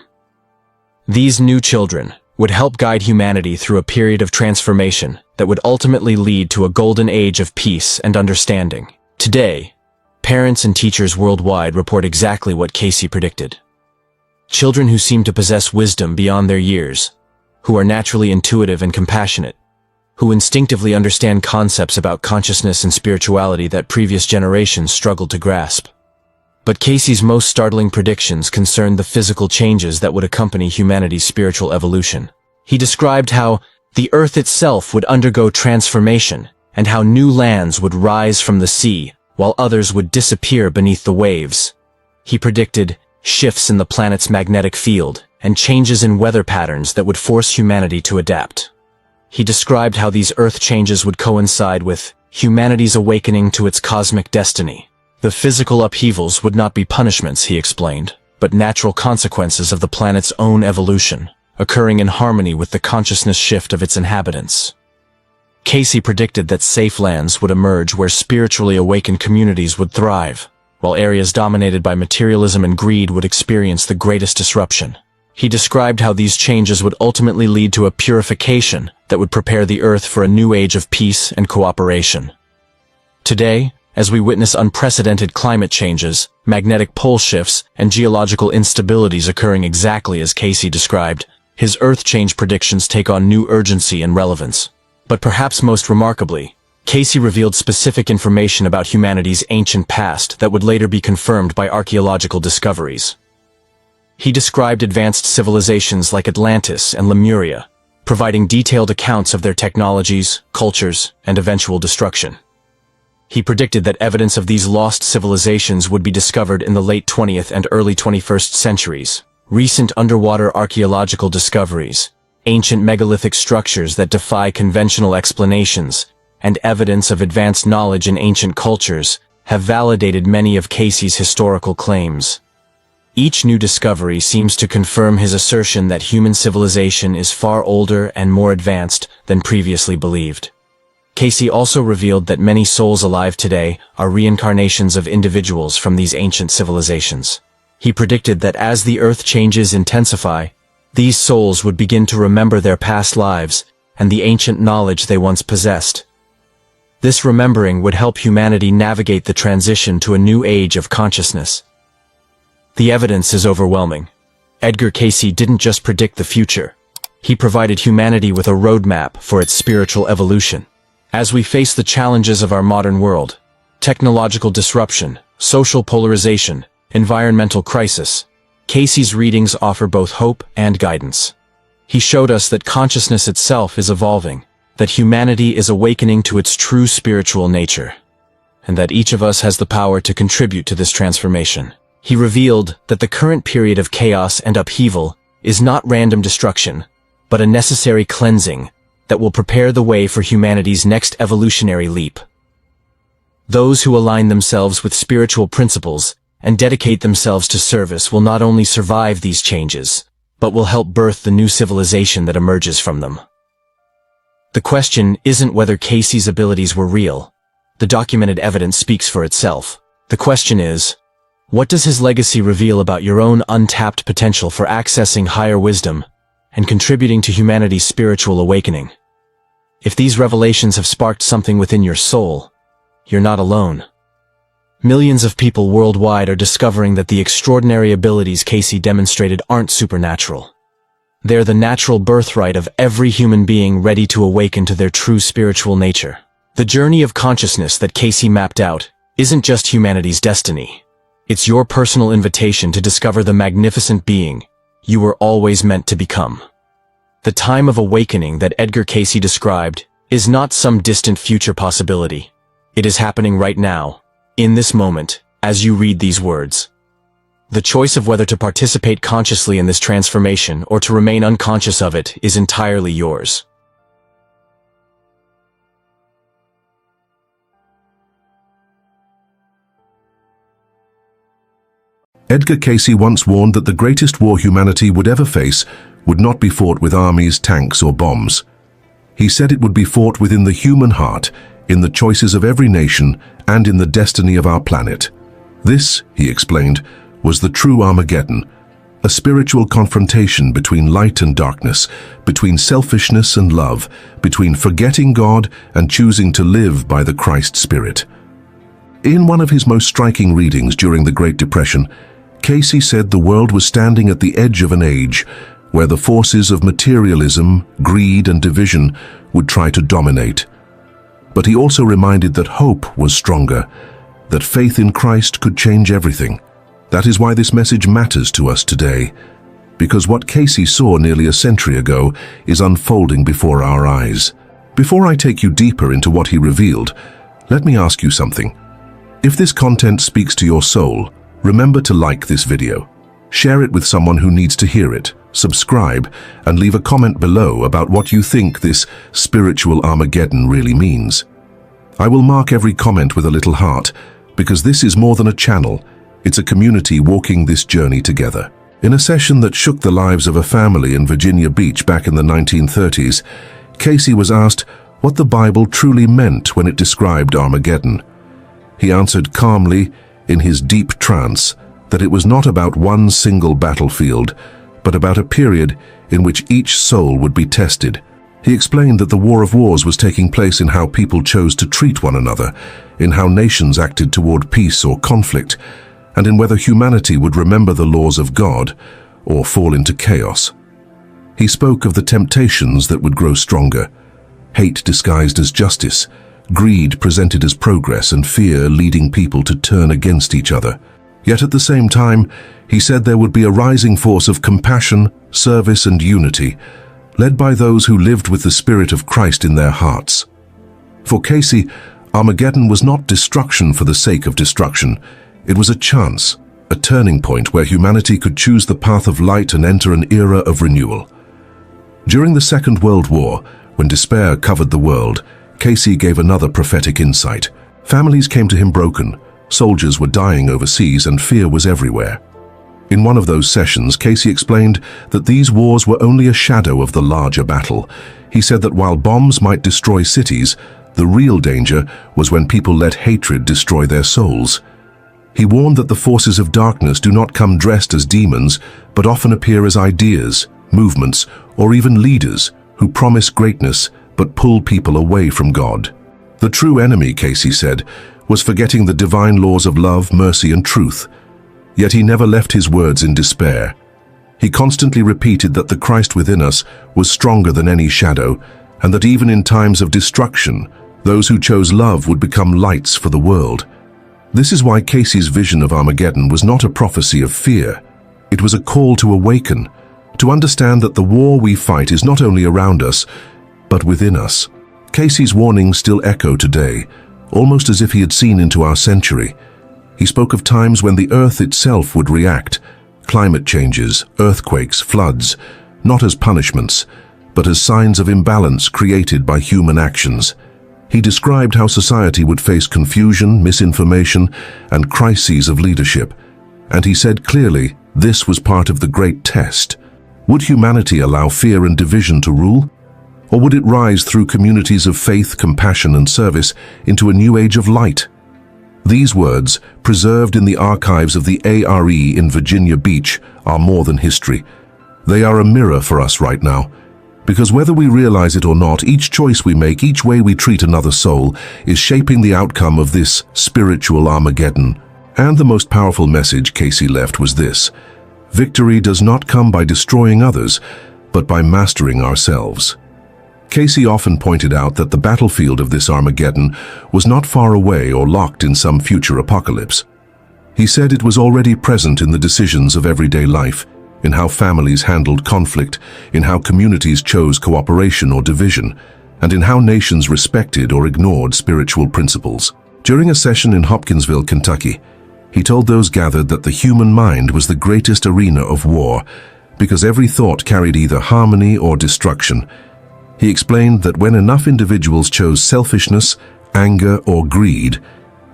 These new children would help guide humanity through a period of transformation that would ultimately lead to a golden age of peace and understanding. Today, parents and teachers worldwide report exactly what Cayce predicted. Children who seem to possess wisdom beyond their years, who are naturally intuitive and compassionate, who instinctively understand concepts about consciousness and spirituality that previous generations struggled to grasp. But Cayce's most startling predictions concerned the physical changes that would accompany humanity's spiritual evolution. He described how the earth itself would undergo transformation, and how new lands would rise from the sea, while others would disappear beneath the waves. He predicted shifts in the planet's magnetic field, and changes in weather patterns that would force humanity to adapt. He described how these earth changes would coincide with humanity's awakening to its cosmic destiny. The physical upheavals would not be punishments, he explained, but natural consequences of the planet's own evolution, occurring in harmony with the consciousness shift of its inhabitants. Cayce predicted that safe lands would emerge where spiritually awakened communities would thrive, while areas dominated by materialism and greed would experience the greatest disruption. He described how these changes would ultimately lead to a purification that would prepare the earth for a new age of peace and cooperation. Today, as we witness unprecedented climate changes, magnetic pole shifts, and geological instabilities occurring exactly as Cayce described, his Earth change predictions take on new urgency and relevance. But perhaps most remarkably, Cayce revealed specific information about humanity's ancient past that would later be confirmed by archaeological discoveries. He described advanced civilizations like Atlantis and Lemuria, providing detailed accounts of their technologies, cultures, and eventual destruction. He predicted that evidence of these lost civilizations would be discovered in the late 20th and early 21st centuries. Recent underwater archaeological discoveries, ancient megalithic structures that defy conventional explanations, and evidence of advanced knowledge in ancient cultures have validated many of Cayce's historical claims. Each new discovery seems to confirm his assertion that human civilization is far older and more advanced than previously believed. Cayce also revealed that many souls alive today are reincarnations of individuals from these ancient civilizations. He predicted that as the Earth changes intensify, these souls would begin to remember their past lives and the ancient knowledge they once possessed. This remembering would help humanity navigate the transition to a new age of consciousness. The evidence is overwhelming. Edgar Cayce didn't just predict the future. He provided humanity with a roadmap for its spiritual evolution. As we face the challenges of our modern world, technological disruption, social polarization, environmental crisis, Cayce's readings offer both hope and guidance. He showed us that consciousness itself is evolving, that humanity is awakening to its true spiritual nature, and that each of us has the power to contribute to this transformation. He revealed that the current period of chaos and upheaval is not random destruction, but a necessary cleansing that will prepare the way for humanity's next evolutionary leap. Those who align themselves with spiritual principles and dedicate themselves to service will not only survive these changes, but will help birth the new civilization that emerges from them. The question isn't whether Cayce's abilities were real. The documented evidence speaks for itself. The question is, what does his legacy reveal about your own untapped potential for accessing higher wisdom and contributing to humanity's spiritual awakening? If these revelations have sparked something within your soul, you're not alone. Millions of people worldwide are discovering that the extraordinary abilities Cayce demonstrated aren't supernatural. They're the natural birthright of every human being ready to awaken to their true spiritual nature. The journey of consciousness that Cayce mapped out isn't just humanity's destiny. It's your personal invitation to discover the magnificent being you were always meant to become. The time of awakening that Edgar Cayce described is not some distant future possibility. It is happening right now, in this moment, as you read these words. The choice of whether to participate consciously in this transformation or to remain unconscious of it is entirely yours. Edgar Cayce once warned that the greatest war humanity would ever face would not be fought with armies, tanks, or bombs. He said it would be fought within the human heart, in the choices of every nation, and in the destiny of our planet. This, he explained, was the true Armageddon, a spiritual confrontation between light and darkness, between selfishness and love, between forgetting God and choosing to live by the Christ Spirit. In one of his most striking readings during the Great Depression, Cayce said the world was standing at the edge of an age where the forces of materialism, greed, and division would try to dominate. But he also reminded that hope was stronger, that faith in Christ could change everything. That is why this message matters to us today, because what Cayce saw nearly a century ago is unfolding before our eyes. Before I take you deeper into what he revealed, let me ask you something. If this content speaks to your soul, remember to like this video. Share it with someone who needs to hear it, subscribe, and leave a comment below about what you think this spiritual Armageddon really means. I will mark every comment with a little heart, because this is more than a channel. It's a community walking this journey together. In a session that shook the lives of a family in Virginia Beach back in the 1930s, Cayce was asked what the Bible truly meant when it described Armageddon. He answered calmly, in his deep trance, that it was not about one single battlefield, but about a period in which each soul would be tested, He explained that the war of wars was taking place in how people chose to treat one another, in how nations acted toward peace or conflict, and in whether humanity would remember the laws of God or fall into chaos. He spoke of the temptations that would grow stronger, hate disguised as justice, greed presented as progress, and fear leading people to turn against each other. Yet at the same time, he said there would be a rising force of compassion, service, and unity, led by those who lived with the Spirit of Christ in their hearts. For Cayce, Armageddon was not destruction for the sake of destruction. It was a chance, a turning point where humanity could choose the path of light and enter an era of renewal. During the Second World War, when despair covered the world, Cayce gave another prophetic insight. Families came to him broken, soldiers were dying overseas, and fear was everywhere. In one of those sessions, Cayce explained that these wars were only a shadow of the larger battle. He said that while bombs might destroy cities, the real danger was when people let hatred destroy their souls. He warned that the forces of darkness do not come dressed as demons, but often appear as ideas, movements, or even leaders who promise greatness but pull people away from God. The true enemy, Cayce said, was forgetting the divine laws of love, mercy, and truth. Yet he never left his words in despair. He constantly repeated that the Christ within us was stronger than any shadow, and that even in times of destruction, those who chose love would become lights for the world. This is why Cayce's vision of Armageddon was not a prophecy of fear. It was a call to awaken, to understand that the war we fight is not only around us, but within us. Cayce's warnings still echo today, almost as if he had seen into our century. He spoke of times when the earth itself would react, climate changes, earthquakes, floods, not as punishments, but as signs of imbalance created by human actions. He described how society would face confusion, misinformation, and crises of leadership. And he said clearly, this was part of the great test. Would humanity allow fear and division to rule? Or would it rise through communities of faith, compassion, and service into a new age of light? These words, preserved in the archives of the ARE in Virginia Beach, are more than history. They are a mirror for us right now. Because whether we realize it or not, each choice we make, each way we treat another soul, is shaping the outcome of this spiritual Armageddon. And the most powerful message Cayce left was this: victory does not come by destroying others, but by mastering ourselves. Cayce often pointed out that the battlefield of this Armageddon was not far away or locked in some future apocalypse. He said it was already present in the decisions of everyday life, in how families handled conflict, in how communities chose cooperation or division, and in how nations respected or ignored spiritual principles. During a session in Hopkinsville, Kentucky, he told those gathered that the human mind was the greatest arena of war, because every thought carried either harmony or destruction. He explained that when enough individuals chose selfishness, anger, or greed,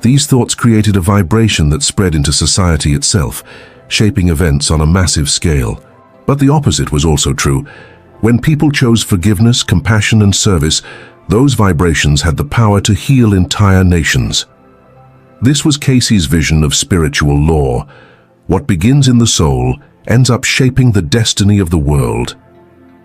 these thoughts created a vibration that spread into society itself, shaping events on a massive scale. But the opposite was also true. When people chose forgiveness, compassion, and service, those vibrations had the power to heal entire nations. This was Cayce's vision of spiritual law. What begins in the soul ends up shaping the destiny of the world.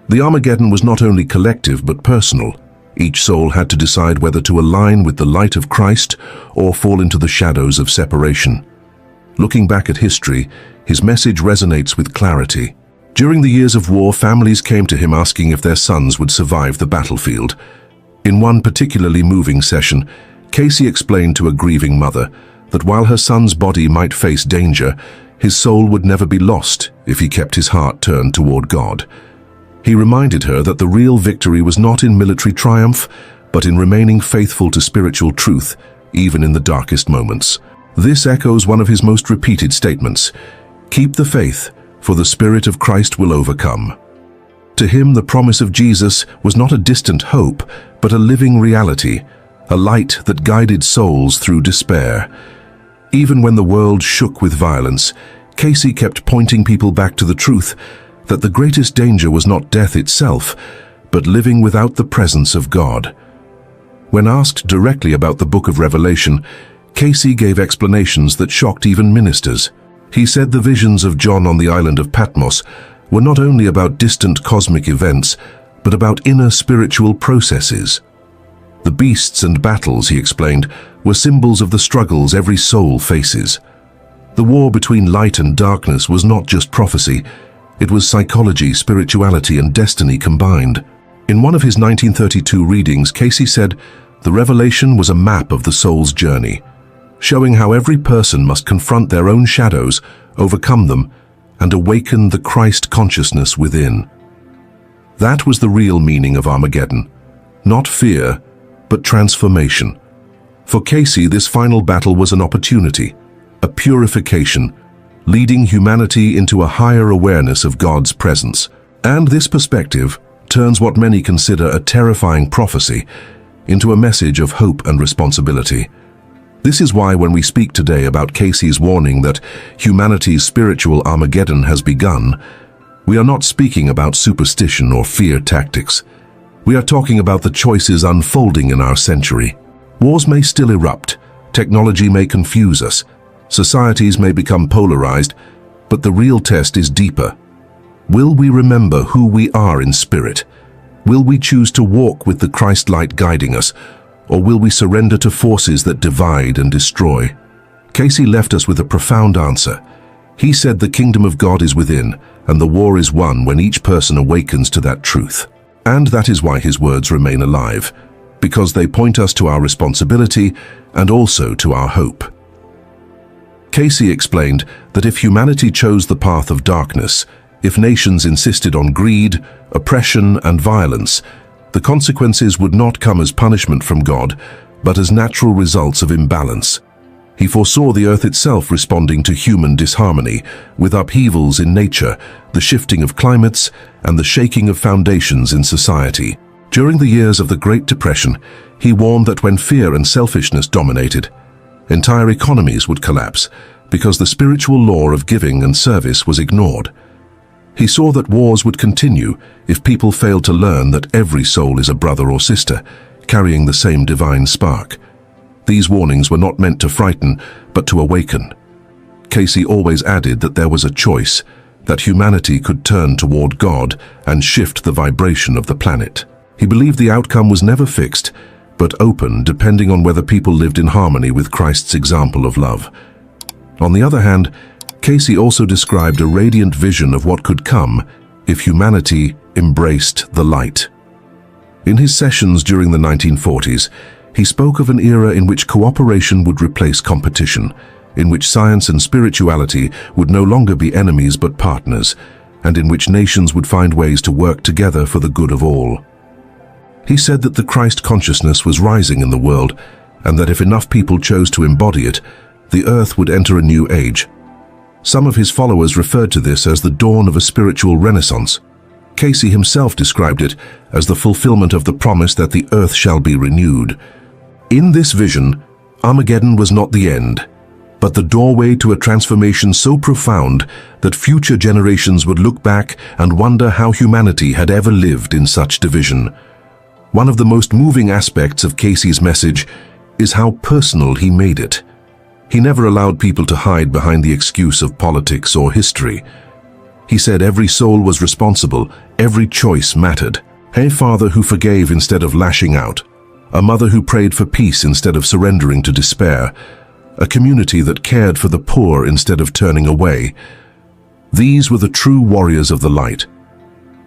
The Armageddon was not only collective but personal. Each soul had to decide whether to align with the light of Christ or fall into the shadows of separation. Looking back at history, his message resonates with clarity. During the years of war, families came to him asking if their sons would survive the battlefield. In one particularly moving session, Cayce explained to a grieving mother that while her son's body might face danger, his soul would never be lost if he kept his heart turned toward God. He reminded her that the real victory was not in military triumph, but in remaining faithful to spiritual truth, even in the darkest moments. This echoes one of his most repeated statements: "Keep the faith, for the Spirit of Christ will overcome." To him, the promise of Jesus was not a distant hope, but a living reality, a light that guided souls through despair. Even when the world shook with violence, Cayce kept pointing people back to the truth that the greatest danger was not death itself, but living without the presence of God. When asked directly about the book of Revelation, Cayce gave explanations that shocked even ministers. He said the visions of John on the island of Patmos were not only about distant cosmic events, but about inner spiritual processes. The beasts and battles, he explained, were symbols of the struggles every soul faces. The war between light and darkness was not just prophecy, it was psychology, spirituality, and destiny combined. In one of his 1932 readings, Cayce said, "The revelation was a map of the soul's journey, showing how every person must confront their own shadows, overcome them, and awaken the Christ consciousness within." That was the real meaning of Armageddon. Not fear, but transformation. For Cayce, this final battle was an opportunity, a purification, leading humanity into a higher awareness of God's presence. And this perspective turns what many consider a terrifying prophecy into a message of hope and responsibility. This is why when we speak today about Cayce's warning that humanity's spiritual Armageddon has begun, we are not speaking about superstition or fear tactics. We are talking about the choices unfolding in our century. Wars may still erupt, technology may confuse us, societies may become polarized, but the real test is deeper. Will we remember who we are in spirit? Will we choose to walk with the Christ light guiding us, or will we surrender to forces that divide and destroy? Cayce left us with a profound answer. He said the kingdom of God is within, and the war is won when each person awakens to that truth. And that is why his words remain alive, because they point us to our responsibility and also to our hope. Cayce explained that if humanity chose the path of darkness, if nations insisted on greed, oppression, and violence, the consequences would not come as punishment from God, but as natural results of imbalance. He foresaw the earth itself responding to human disharmony, with upheavals in nature, the shifting of climates, and the shaking of foundations in society. During the years of the Great Depression, he warned that when fear and selfishness dominated, entire economies would collapse because the spiritual law of giving and service was ignored. He saw that wars would continue if people failed to learn that every soul is a brother or sister, carrying the same divine spark. These warnings were not meant to frighten, but to awaken. Cayce always added that there was a choice, that humanity could turn toward God and shift the vibration of the planet. He believed the outcome was never fixed, but open, depending on whether people lived in harmony with Christ's example of love. On the other hand, Cayce also described a radiant vision of what could come if humanity embraced the light. In his sessions during the 1940s, he spoke of an era in which cooperation would replace competition, in which science and spirituality would no longer be enemies but partners, and in which nations would find ways to work together for the good of all. He said that the Christ consciousness was rising in the world, and that if enough people chose to embody it, the earth would enter a new age. Some of his followers referred to this as the dawn of a spiritual renaissance. Cayce himself described it as the fulfillment of the promise that the earth shall be renewed. In this vision, Armageddon was not the end, but the doorway to a transformation so profound that future generations would look back and wonder how humanity had ever lived in such division. One of the most moving aspects of Cayce's message is how personal he made it. He never allowed people to hide behind the excuse of politics or history. He said every soul was responsible, every choice mattered. A father who forgave instead of lashing out, a mother who prayed for peace instead of surrendering to despair, a community that cared for the poor instead of turning away. These were the true warriors of the light.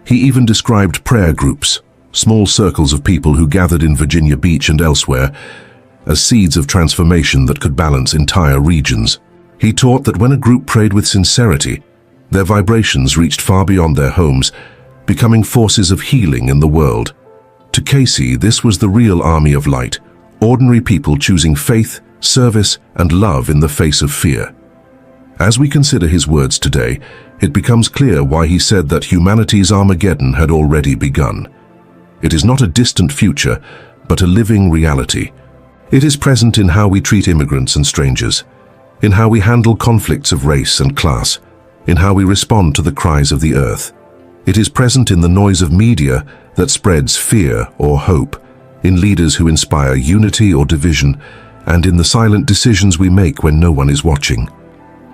He even described prayer groups, small circles of people who gathered in Virginia Beach and elsewhere, as seeds of transformation that could balance entire regions. He taught that when a group prayed with sincerity, their vibrations reached far beyond their homes, becoming forces of healing in the world. To Cayce, this was the real army of light, ordinary people choosing faith, service, and love in the face of fear. As we consider his words today, it becomes clear why he said that humanity's Armageddon had already begun. It is not a distant future, but a living reality. It is present in how we treat immigrants and strangers, in how we handle conflicts of race and class, in how we respond to the cries of the earth. It is present in the noise of media that spreads fear or hope, in leaders who inspire unity or division, and in the silent decisions we make when no one is watching.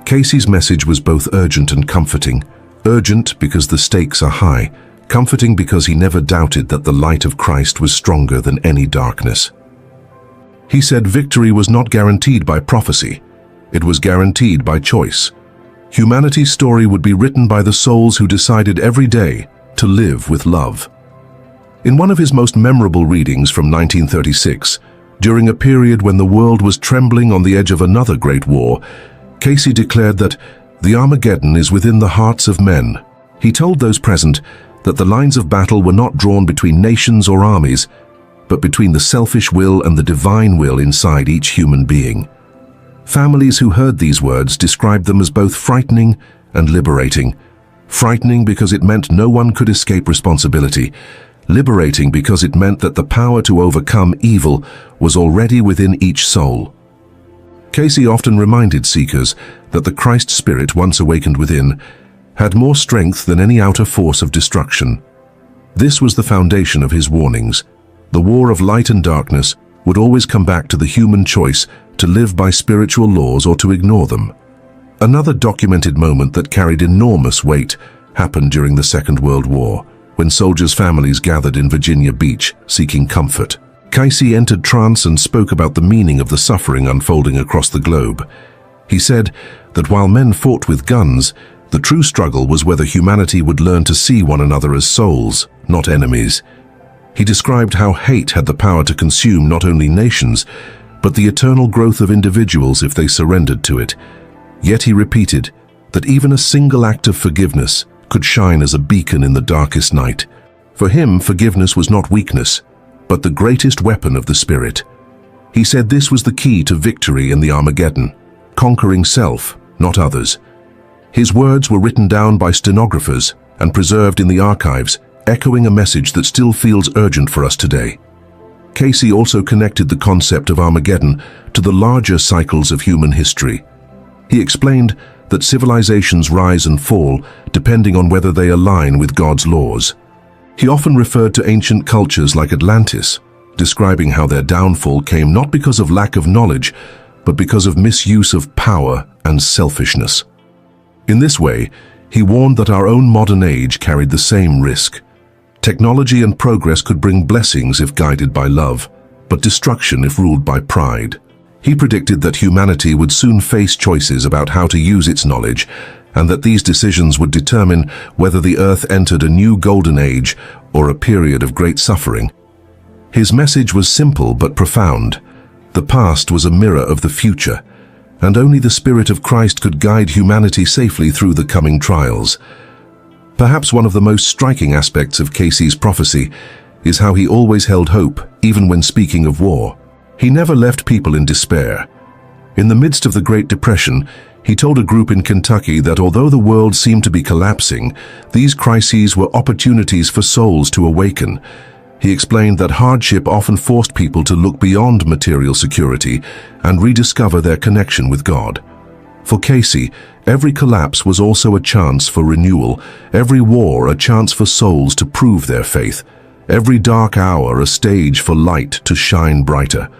Cayce's message was both urgent and comforting. Urgent because the stakes are high, comforting because he never doubted that the light of Christ was stronger than any darkness. He said victory was not guaranteed by prophecy, it was guaranteed by choice. Humanity's story would be written by the souls who decided every day to live with love. In one of his most memorable readings from 1936, during a period when the world was trembling on the edge of another great war, Cayce declared that the Armageddon is within the hearts of men. He told those present that the lines of battle were not drawn between nations or armies, but between the selfish will and the divine will inside each human being. Families who heard these words described them as both frightening and liberating. Frightening because it meant no one could escape responsibility. Liberating because it meant that the power to overcome evil was already within each soul. Cayce often reminded seekers that the Christ spirit, once awakened within, had more strength than any outer force of destruction. This was the foundation of his warnings. The war of light and darkness would always come back to the human choice to live by spiritual laws or to ignore them. Another documented moment that carried enormous weight happened during the Second World War, when soldiers' families gathered in Virginia Beach seeking comfort. Cayce entered trance and spoke about the meaning of the suffering unfolding across the globe. He said that while men fought with guns, the true struggle was whether humanity would learn to see one another as souls, not enemies. He described how hate had the power to consume not only nations, but the eternal growth of individuals if they surrendered to it. Yet he repeated that even a single act of forgiveness could shine as a beacon in the darkest night. For him, forgiveness was not weakness, but the greatest weapon of the Spirit. He said this was the key to victory in the Armageddon, conquering self, not others. His words were written down by stenographers and preserved in the archives, echoing a message that still feels urgent for us today. Cayce also connected the concept of Armageddon to the larger cycles of human history. He explained that civilizations rise and fall depending on whether they align with God's laws. He often referred to ancient cultures like Atlantis, describing how their downfall came not because of lack of knowledge, but because of misuse of power and selfishness. In this way, he warned that our own modern age carried the same risk. Technology and progress could bring blessings if guided by love, but destruction if ruled by pride. He predicted that humanity would soon face choices about how to use its knowledge, and that these decisions would determine whether the earth entered a new golden age or a period of great suffering. His message was simple but profound. The past was a mirror of the future, and only the Spirit of Christ could guide humanity safely through the coming trials. Perhaps one of the most striking aspects of Cayce's prophecy is how he always held hope, even when speaking of war. He never left people in despair. In the midst of the Great Depression, he told a group in Kentucky that although the world seemed to be collapsing, these crises were opportunities for souls to awaken. He explained that hardship often forced people to look beyond material security and rediscover their connection with God. For Cayce, every collapse was also a chance for renewal, every war a chance for souls to prove their faith, every dark hour a stage for light to shine brighter.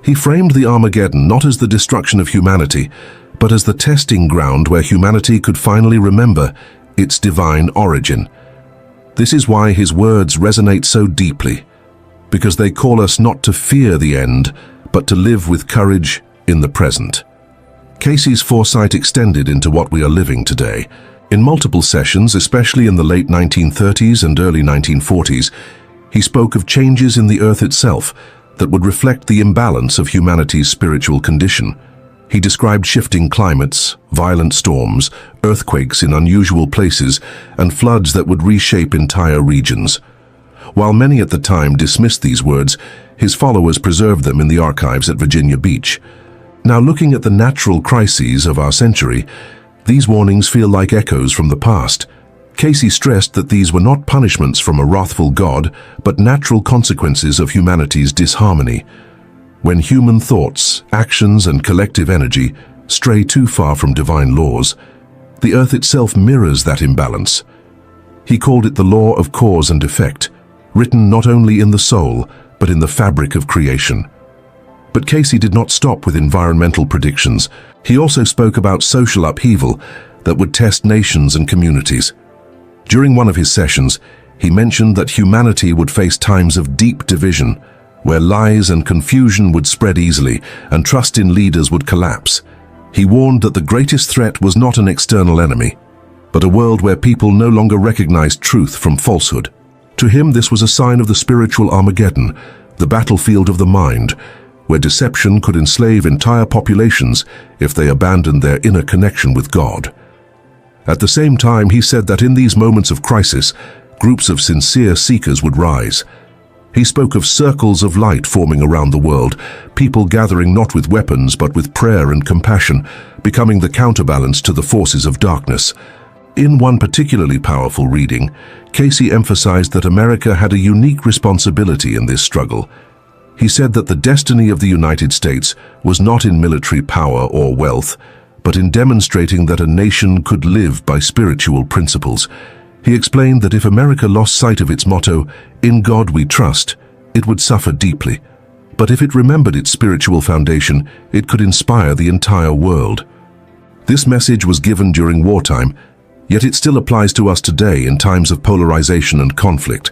He framed the Armageddon not as the destruction of humanity, but as the testing ground where humanity could finally remember its divine origin. This is why his words resonate so deeply, because they call us not to fear the end, but to live with courage in the present. Cayce's foresight extended into what we are living today. In multiple sessions, especially in the late 1930s and early 1940s, he spoke of changes in the earth itself that would reflect the imbalance of humanity's spiritual condition. He described shifting climates, violent storms, earthquakes in unusual places, and floods that would reshape entire regions. While many at the time dismissed these words, his followers preserved them in the archives at Virginia Beach. Now, looking at the natural crises of our century, these warnings feel like echoes from the past. Cayce stressed that these were not punishments from a wrathful God, but natural consequences of humanity's disharmony. When human thoughts, actions, and collective energy stray too far from divine laws, the earth itself mirrors that imbalance. He called it the law of cause and effect, written not only in the soul, but in the fabric of creation. But Cayce did not stop with environmental predictions. He also spoke about social upheaval that would test nations and communities. During one of his sessions, He mentioned that humanity would face times of deep division, where lies and confusion would spread easily and trust in leaders would collapse. He warned that the greatest threat was not an external enemy, but a world where people no longer recognized truth from falsehood. To him, this was a sign of the spiritual Armageddon, the battlefield of the mind, where deception could enslave entire populations if they abandoned their inner connection with God. At the same time, he said that in these moments of crisis, groups of sincere seekers would rise. He spoke of circles of light forming around the world, people gathering not with weapons but with prayer and compassion, becoming the counterbalance to the forces of darkness. In one particularly powerful reading, Cayce emphasized that America had a unique responsibility in this struggle. He said that the destiny of the United States was not in military power or wealth, but in demonstrating that a nation could live by spiritual principles. He explained that if America lost sight of its motto, "In God we trust," it would suffer deeply. But if it remembered its spiritual foundation, it could inspire the entire world. This message was given during wartime, yet it still applies to us today in times of polarization and conflict.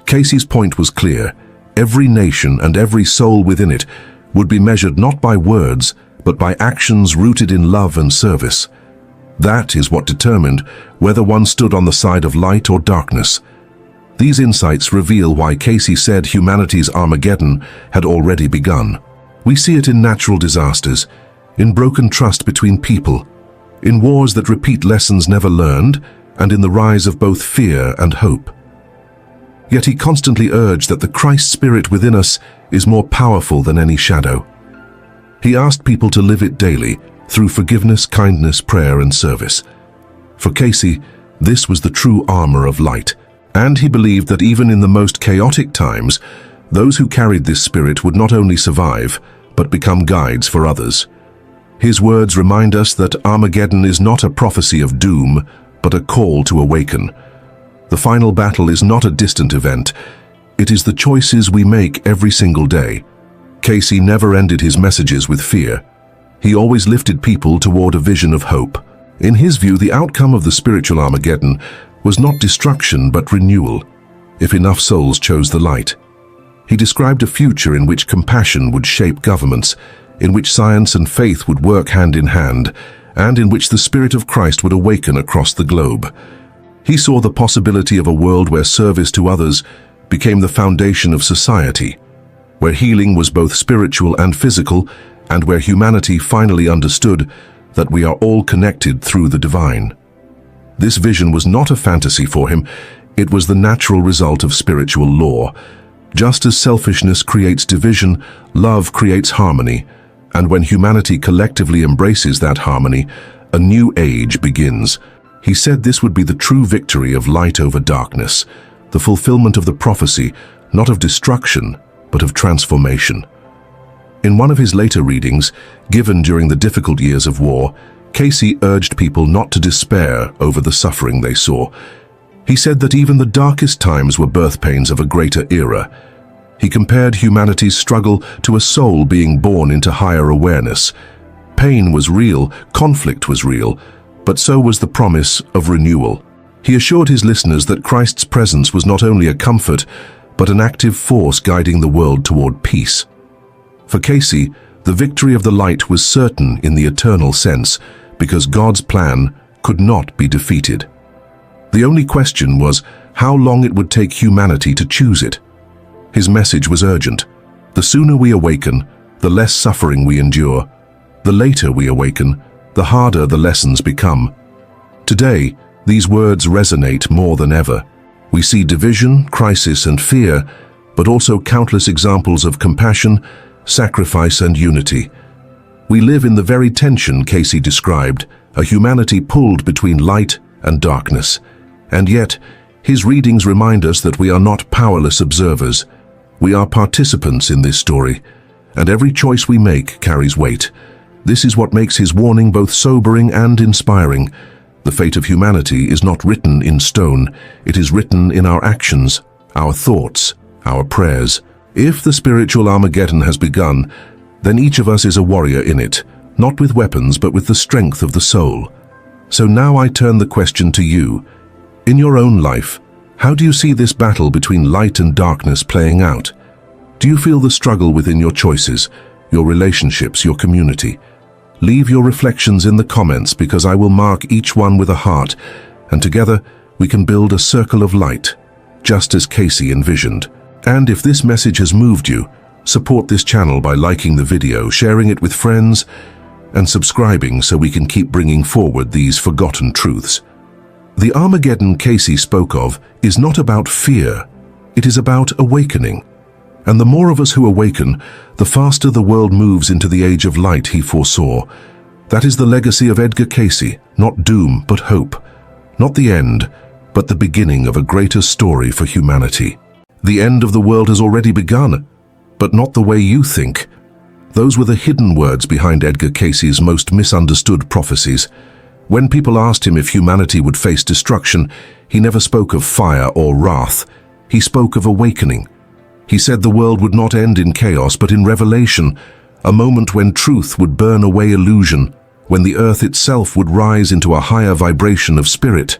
Cayce's point was clear. Every nation and every soul within it would be measured not by words, but by actions rooted in love and service. That is what determined whether one stood on the side of light or darkness. These insights reveal why Cayce said humanity's Armageddon had already begun. We see it in natural disasters, in broken trust between people, in wars that repeat lessons never learned, and in the rise of both fear and hope. Yet he constantly urged that the Christ spirit within us is more powerful than any shadow. He asked people to live it daily, through forgiveness, kindness, prayer, and service. For Cayce, this was the true armor of light, and he believed that even in the most chaotic times, those who carried this spirit would not only survive, but become guides for others. His words remind us that Armageddon is not a prophecy of doom, but a call to awaken. The final battle is not a distant event. It is the choices we make every single day. Cayce never ended his messages with fear. He always lifted people toward a vision of hope. In his view, the outcome of the spiritual Armageddon was not destruction but renewal, if enough souls chose the light. He described a future in which compassion would shape governments, in which science and faith would work hand in hand, and in which the Spirit of Christ would awaken across the globe. He saw the possibility of a world where service to others became the foundation of society, where healing was both spiritual and physical, and where humanity finally understood that we are all connected through the divine. This vision was not a fantasy for him, it was the natural result of spiritual law. Just as selfishness creates division, love creates harmony, and when humanity collectively embraces that harmony, a new age begins. He said this would be the true victory of light over darkness, the fulfillment of the prophecy, not of destruction, but of transformation. In one of his later readings, given during the difficult years of war, Cayce urged people not to despair over the suffering they saw. He said that even the darkest times were birth pains of a greater era. He compared humanity's struggle to a soul being born into higher awareness. Pain was real, conflict was real, but so was the promise of renewal. He assured his listeners that Christ's presence was not only a comfort, but an active force guiding the world toward peace. For Cayce, the victory of the light was certain in the eternal sense, because God's plan could not be defeated. The only question was how long it would take humanity to choose it. His message was urgent. The sooner we awaken, the less suffering we endure. The later we awaken, the harder the lessons become. Today, these words resonate more than ever. We see division, crisis, and fear, but also countless examples of compassion, sacrifice, and unity. We live in the very tension Cayce described, a humanity pulled between light and darkness. And yet, his readings remind us that we are not powerless observers. We are participants in this story, and every choice we make carries weight. This is what makes his warning both sobering and inspiring. The fate of humanity is not written in stone, it is written in our actions, our thoughts, our prayers. If the spiritual Armageddon has begun, then each of us is a warrior in it, not with weapons but with the strength of the soul. So now I turn the question to you. In your own life, How do you see this battle between light and darkness playing out? Do you feel the struggle within your choices, your relationships, your community? Leave your reflections in the comments because I will mark each one with a heart, and together we can build a circle of light, just as Cayce envisioned. And if this message has moved you, support this channel by liking the video, sharing it with friends, and subscribing so we can keep bringing forward these forgotten truths. The Armageddon Cayce spoke of is not about fear, it is about awakening. And the more of us who awaken, the faster the world moves into the age of light he foresaw. That is the legacy of Edgar Cayce, not doom but hope. Not the end, but the beginning of a greater story for humanity. The end of the world has already begun, but not the way you think. Those were the hidden words behind Edgar Cayce's most misunderstood prophecies. When people asked him if humanity would face destruction, he never spoke of fire or wrath. He spoke of awakening. He said the world would not end in chaos, but in revelation, a moment when truth would burn away illusion, when the earth itself would rise into a higher vibration of spirit.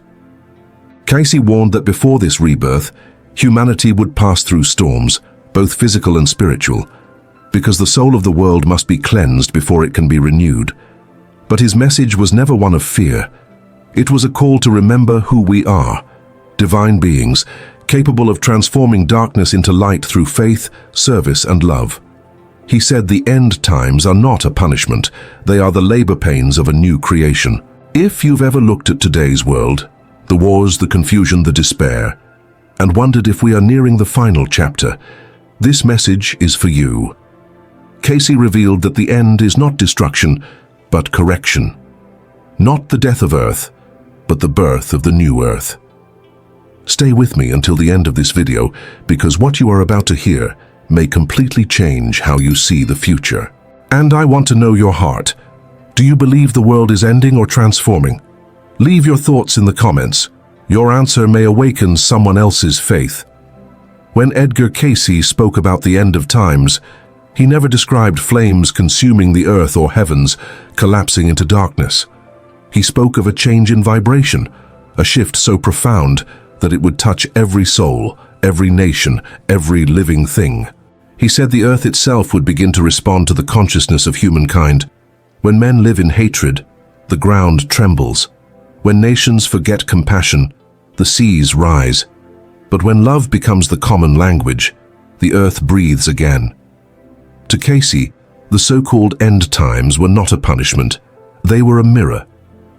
Cayce warned that before this rebirth, humanity would pass through storms, both physical and spiritual, because the soul of the world must be cleansed before it can be renewed. But his message was never one of fear. It was a call to remember who we are, divine beings, capable of transforming darkness into light through faith, service, and love. He said the end times are not a punishment, they are the labor pains of a new creation. If you've ever looked at today's world, the wars, the confusion, the despair, and wondered if we are nearing the final chapter, this message is for you. Cayce revealed that the end is not destruction, but correction. Not the death of Earth, but the birth of the new Earth. Stay with me until the end of this video, because what you are about to hear may completely change how you see the future. And I want to know your heart. Do you believe the world is ending or transforming? Leave your thoughts in the comments. Your answer may awaken someone else's faith. When Edgar Cayce spoke about the end of times, he never described flames consuming the earth or heavens collapsing into darkness. He spoke of a change in vibration, a shift so profound that it would touch every soul, every nation, every living thing. He said the earth itself would begin to respond to the consciousness of humankind. When men live in hatred, the ground trembles. When nations forget compassion, the seas rise. But when love becomes the common language, the earth breathes again. To Cayce, the so-called end times were not a punishment. They were a mirror,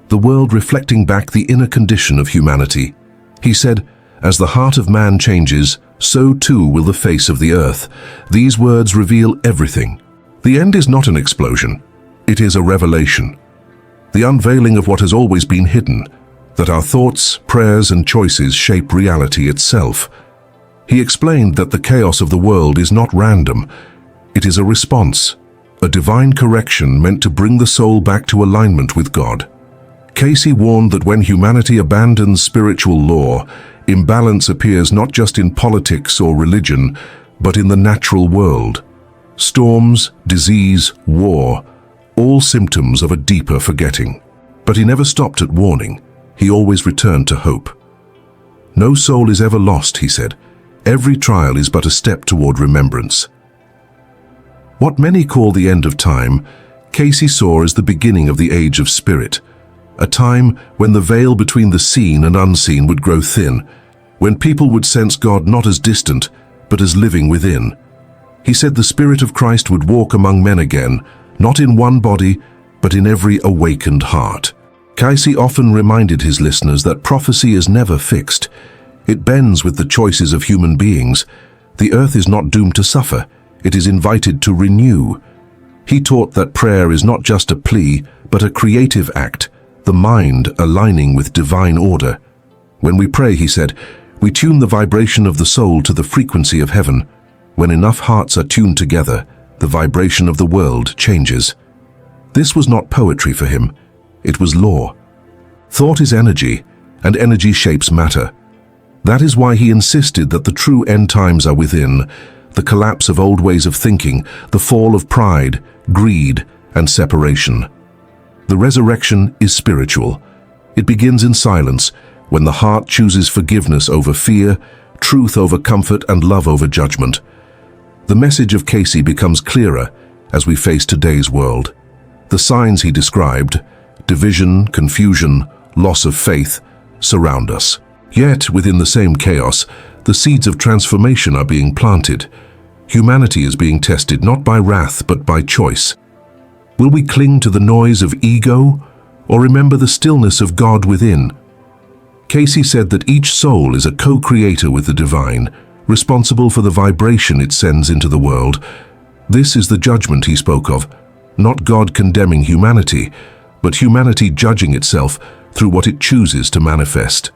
the world reflecting back the inner condition of humanity. He said, as the heart of man changes, so too will the face of the earth. These words reveal everything. The end is not an explosion. It is a revelation. The unveiling of what has always been hidden, that our thoughts, prayers, and choices shape reality itself. He explained that the chaos of the world is not random. It is a response, a divine correction meant to bring the soul back to alignment with God. Cayce warned that when humanity abandons spiritual law, imbalance appears not just in politics or religion, but in the natural world. Storms, disease, war, all symptoms of a deeper forgetting. But he never stopped at warning. He always returned to hope. No soul is ever lost, he said. Every trial is but a step toward remembrance. What many call the end of time, Cayce saw as the beginning of the age of spirit, a time when the veil between the seen and unseen would grow thin, when people would sense God not as distant, but as living within. He said the Spirit of Christ would walk among men again, not in one body, but in every awakened heart. Cayce often reminded his listeners that prophecy is never fixed. It bends with the choices of human beings. The earth is not doomed to suffer. It is invited to renew. He taught that prayer is not just a plea, but a creative act, the mind aligning with divine order. When we pray, he said, we tune the vibration of the soul to the frequency of heaven. When enough hearts are tuned together, the vibration of the world changes. This was not poetry for him. It was law. Thought is energy, and energy shapes matter. That is why he insisted that the true end times are within, the collapse of old ways of thinking, the fall of pride, greed, and separation. The resurrection is spiritual. It begins in silence, when the heart chooses forgiveness over fear, truth over comfort, and love over judgment. The message of Cayce becomes clearer as we face today's world. The signs he described, division, confusion, loss of faith, surround us. Yet, within the same chaos, the seeds of transformation are being planted. Humanity is being tested not by wrath but by choice. Will we cling to the noise of ego or remember the stillness of God within? Cayce said that each soul is a co-creator with the divine, responsible for the vibration it sends into the world. This is the judgment he spoke of, not God condemning humanity, but humanity judging itself through what it chooses to manifest.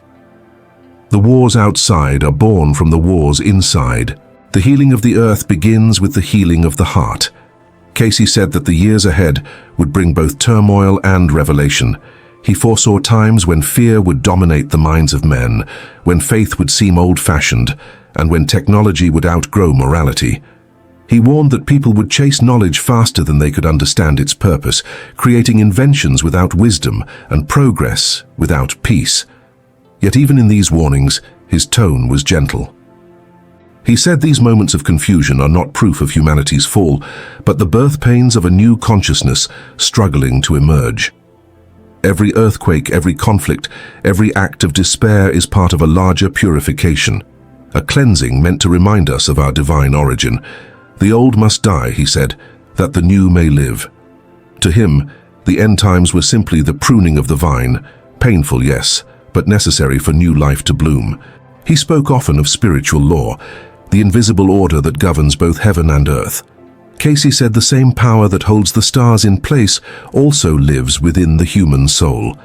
The wars outside are born from the wars inside. The healing of the earth begins with the healing of the heart. Cayce said that the years ahead would bring both turmoil and revelation. He foresaw times when fear would dominate the minds of men, when faith would seem old-fashioned, and when technology would outgrow morality. He warned that people would chase knowledge faster than they could understand its purpose, creating inventions without wisdom and progress without peace. Yet even in these warnings, his tone was gentle. He said these moments of confusion are not proof of humanity's fall, but the birth pains of a new consciousness struggling to emerge. Every earthquake, every conflict, every act of despair is part of a larger purification, a cleansing meant to remind us of our divine origin. The old must die, he said, that the new may live. To him, the end times were simply the pruning of the vine, painful, yes, but necessary for new life to bloom. He spoke often of spiritual law, the invisible order that governs both heaven and earth. Cayce said the same power that holds the stars in place also lives within the human soul.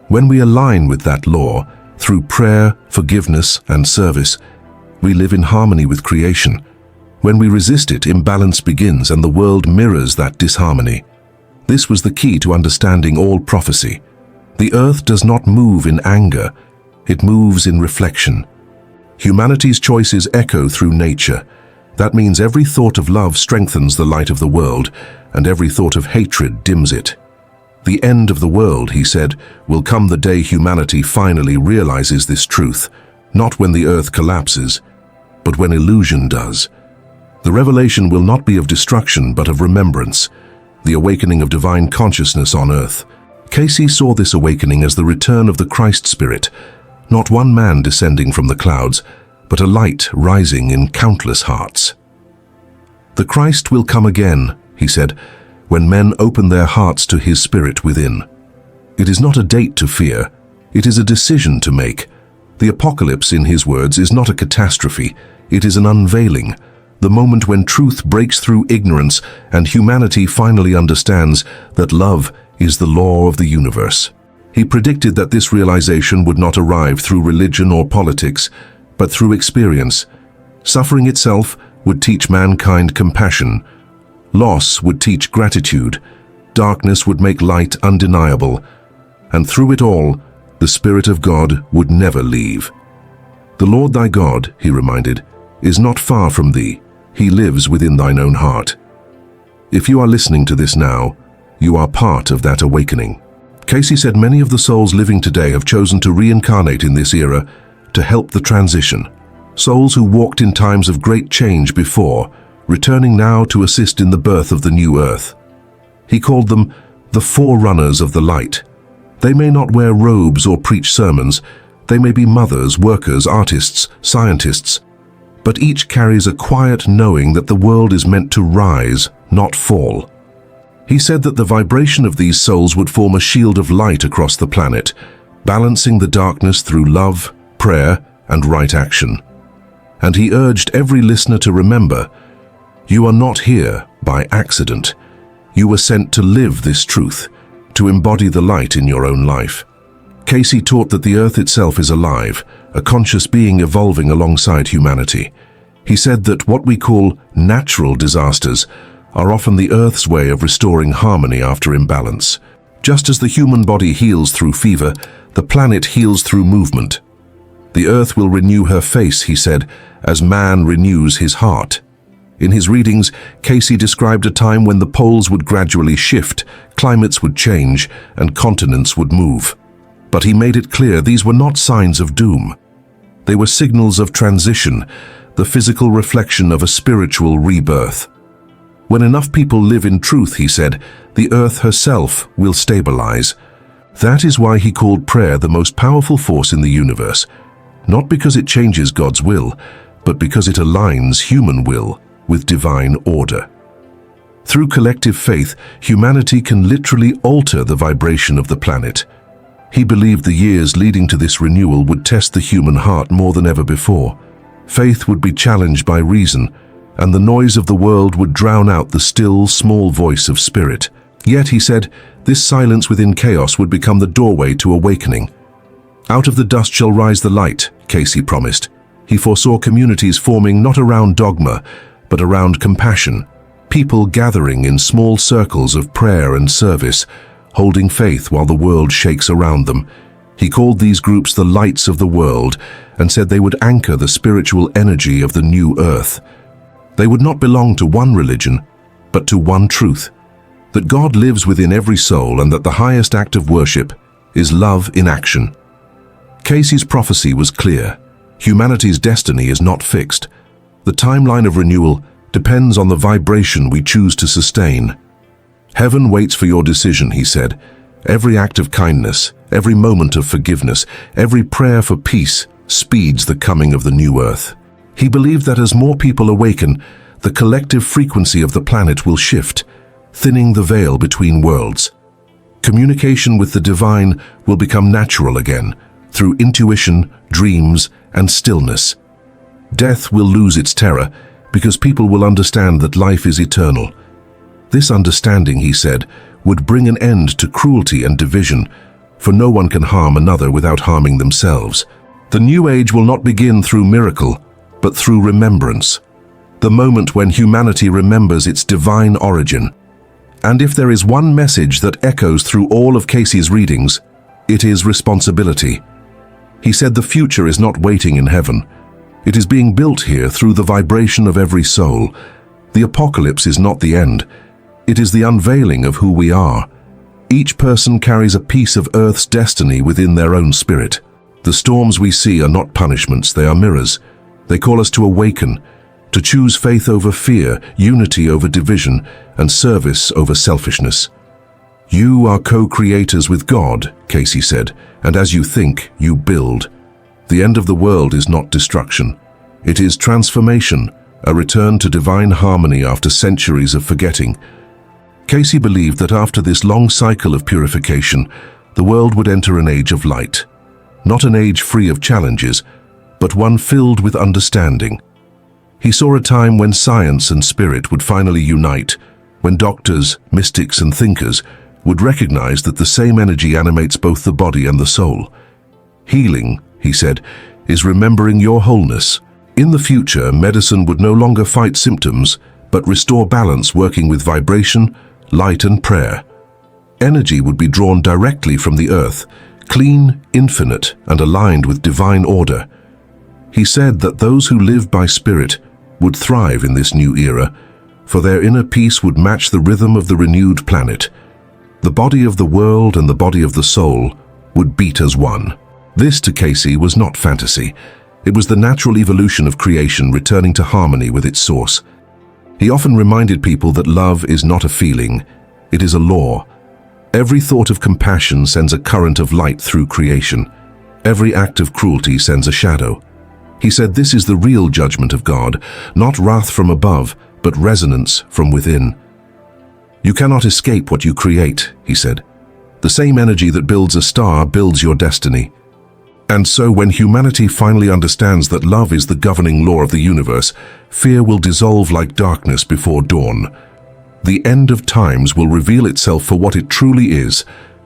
When we align with that law, through prayer, forgiveness, and service, we live in harmony with creation. When we resist it, imbalance begins and the world mirrors that disharmony. This was the key to understanding all prophecy. The earth does not move in anger, it moves in reflection. Humanity's choices echo through nature. That means every thought of love strengthens the light of the world, and every thought of hatred dims it. The end of the world, he said, will come the day humanity finally realizes this truth, not when the earth collapses, but when illusion does. The revelation will not be of destruction, but of remembrance, the awakening of divine consciousness on earth. Cayce saw this awakening as the return of the Christ Spirit, not one man descending from the clouds, but a light rising in countless hearts. The Christ will come again, he said, when men open their hearts to his Spirit within. It is not a date to fear, it is a decision to make. The apocalypse, in his words, is not a catastrophe, it is an unveiling, the moment when truth breaks through ignorance and humanity finally understands that love is the law of the universe. He predicted that this realization would not arrive through religion or politics, but through experience. Suffering itself would teach mankind compassion. Loss would teach gratitude. Darkness would make light undeniable. And through it all, the Spirit of God would never leave. The Lord thy God, he reminded, is not far from thee. He lives within thine own heart. If you are listening to this now, you are part of that awakening. Cayce said many of the souls living today have chosen to reincarnate in this era to help the transition. Souls who walked in times of great change before, returning now to assist in the birth of the new earth. He called them the forerunners of the light. They may not wear robes or preach sermons. They may be mothers, workers, artists, scientists. But each carries a quiet knowing that the world is meant to rise, not fall. He said that the vibration of these souls would form a shield of light across the planet, balancing the darkness through love, prayer, and right action. And he urged every listener to remember, you are not here by accident. You were sent to live this truth, to embody the light in your own life. Cayce taught that the earth itself is alive, a conscious being evolving alongside humanity. He said that what we call natural disasters are often the Earth's way of restoring harmony after imbalance. Just as the human body heals through fever, the planet heals through movement. The Earth will renew her face, he said, as man renews his heart. In his readings, Cayce described a time when the poles would gradually shift, climates would change, and continents would move. But he made it clear these were not signs of doom. They were signals of transition, the physical reflection of a spiritual rebirth. When enough people live in truth, he said, the earth herself will stabilize. That is why he called prayer the most powerful force in the universe, not because it changes God's will, but because it aligns human will with divine order. Through collective faith, humanity can literally alter the vibration of the planet. He believed the years leading to this renewal would test the human heart more than ever before. Faith would be challenged by reason, and the noise of the world would drown out the still, small voice of spirit. Yet, he said, this silence within chaos would become the doorway to awakening. Out of the dust shall rise the light, Cayce promised. He foresaw communities forming not around dogma, but around compassion, people gathering in small circles of prayer and service, holding faith while the world shakes around them. He called these groups the lights of the world and said they would anchor the spiritual energy of the new earth. They would not belong to one religion, but to one truth, that God lives within every soul and that the highest act of worship is love in action. Cayce's prophecy was clear. Humanity's destiny is not fixed. The timeline of renewal depends on the vibration we choose to sustain. Heaven waits for your decision, he said. Every act of kindness, every moment of forgiveness, every prayer for peace speeds the coming of the new earth. He believed that as more people awaken, the collective frequency of the planet will shift, thinning the veil between worlds. Communication with the divine will become natural again, through intuition, dreams, and stillness. Death will lose its terror because people will understand that life is eternal. This understanding, he said, would bring an end to cruelty and division, for no one can harm another without harming themselves. The new age will not begin through miracle, but through remembrance, the moment when humanity remembers its divine origin. And if there is one message that echoes through all of Cayce's readings, it is responsibility. He said the future is not waiting in heaven. It is being built here through the vibration of every soul. The apocalypse is not the end. It is the unveiling of who we are. Each person carries a piece of Earth's destiny within their own spirit. The storms we see are not punishments, they are mirrors. They call us to awaken, to choose faith over fear, unity over division, and service over selfishness. You are co-creators with God, Cayce said, and as you think, you build. The end of the world is not destruction. It is transformation, a return to divine harmony after centuries of forgetting. Cayce believed that after this long cycle of purification, the world would enter an age of light. Not an age free of challenges, but one filled with understanding. He saw a time when science and spirit would finally unite, when doctors, mystics, and thinkers would recognize that the same energy animates both the body and the soul. Healing, he said, is remembering your wholeness. In the future, medicine would no longer fight symptoms, but restore balance, working with vibration, light, and prayer. Energy would be drawn directly from the earth, clean, infinite, and aligned with divine order. He said that those who live by spirit would thrive in this new era, for their inner peace would match the rhythm of the renewed planet. The body of the world and the body of the soul would beat as one. This, to Cayce, was not fantasy. It was the natural evolution of creation returning to harmony with its source. He often reminded people that love is not a feeling, it is a law. Every thought of compassion sends a current of light through creation. Every act of cruelty sends a shadow. He said this is the real judgment of God, not wrath from above, but resonance from within. You cannot escape what you create, he said. The same energy that builds a star builds your destiny. And so when humanity finally understands that love is the governing law of the universe, fear will dissolve like darkness before dawn. The end of times will reveal itself for what it truly is,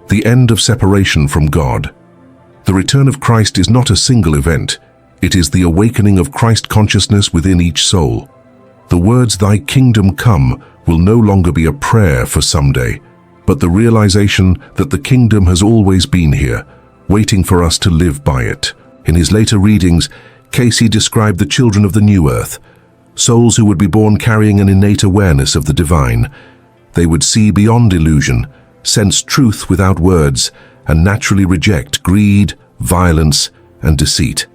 the end of separation from God. The return of Christ is not a single event. It is the awakening of Christ consciousness within each soul. The words, "Thy kingdom come," will no longer be a prayer for someday, but the realization that the kingdom has always been here, waiting for us to live by it. In his later readings, Cayce described the children of the new earth, souls who would be born carrying an innate awareness of the divine. They would see beyond illusion, sense truth without words, and naturally reject greed, violence, and deceit.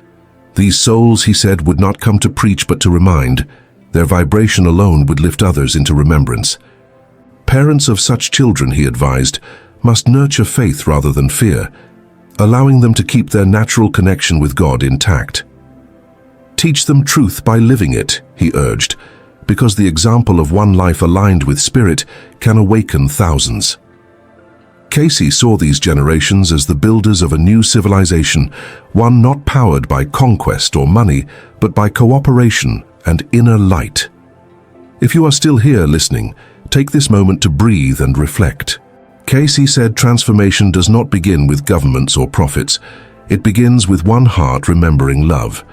These souls, he said, would not come to preach but to remind. Their vibration alone would lift others into remembrance. Parents of such children, he advised, must nurture faith rather than fear, allowing them to keep their natural connection with God intact. Teach them truth by living it, he urged, because the example of one life aligned with spirit can awaken thousands. Cayce saw these generations as the builders of a new civilization, one not powered by conquest or money, but by cooperation and inner light. If you are still here listening, take this moment to breathe and reflect. Cayce said transformation does not begin with governments or prophets. It begins with one heart remembering love.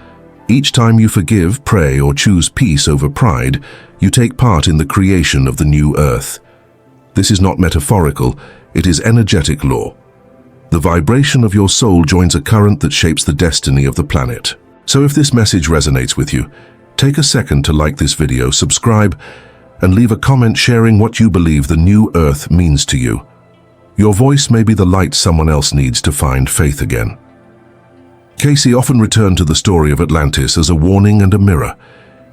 Each time you forgive, pray, or choose peace over pride, you take part in the creation of the new earth. This is not metaphorical, it is energetic law. The vibration of your soul joins a current that shapes the destiny of the planet. So if this message resonates with you, take a second to like this video, subscribe, and leave a comment sharing what you believe the new earth means to you. Your voice may be the light someone else needs to find faith again. Cayce often returned to the story of Atlantis as a warning and a mirror.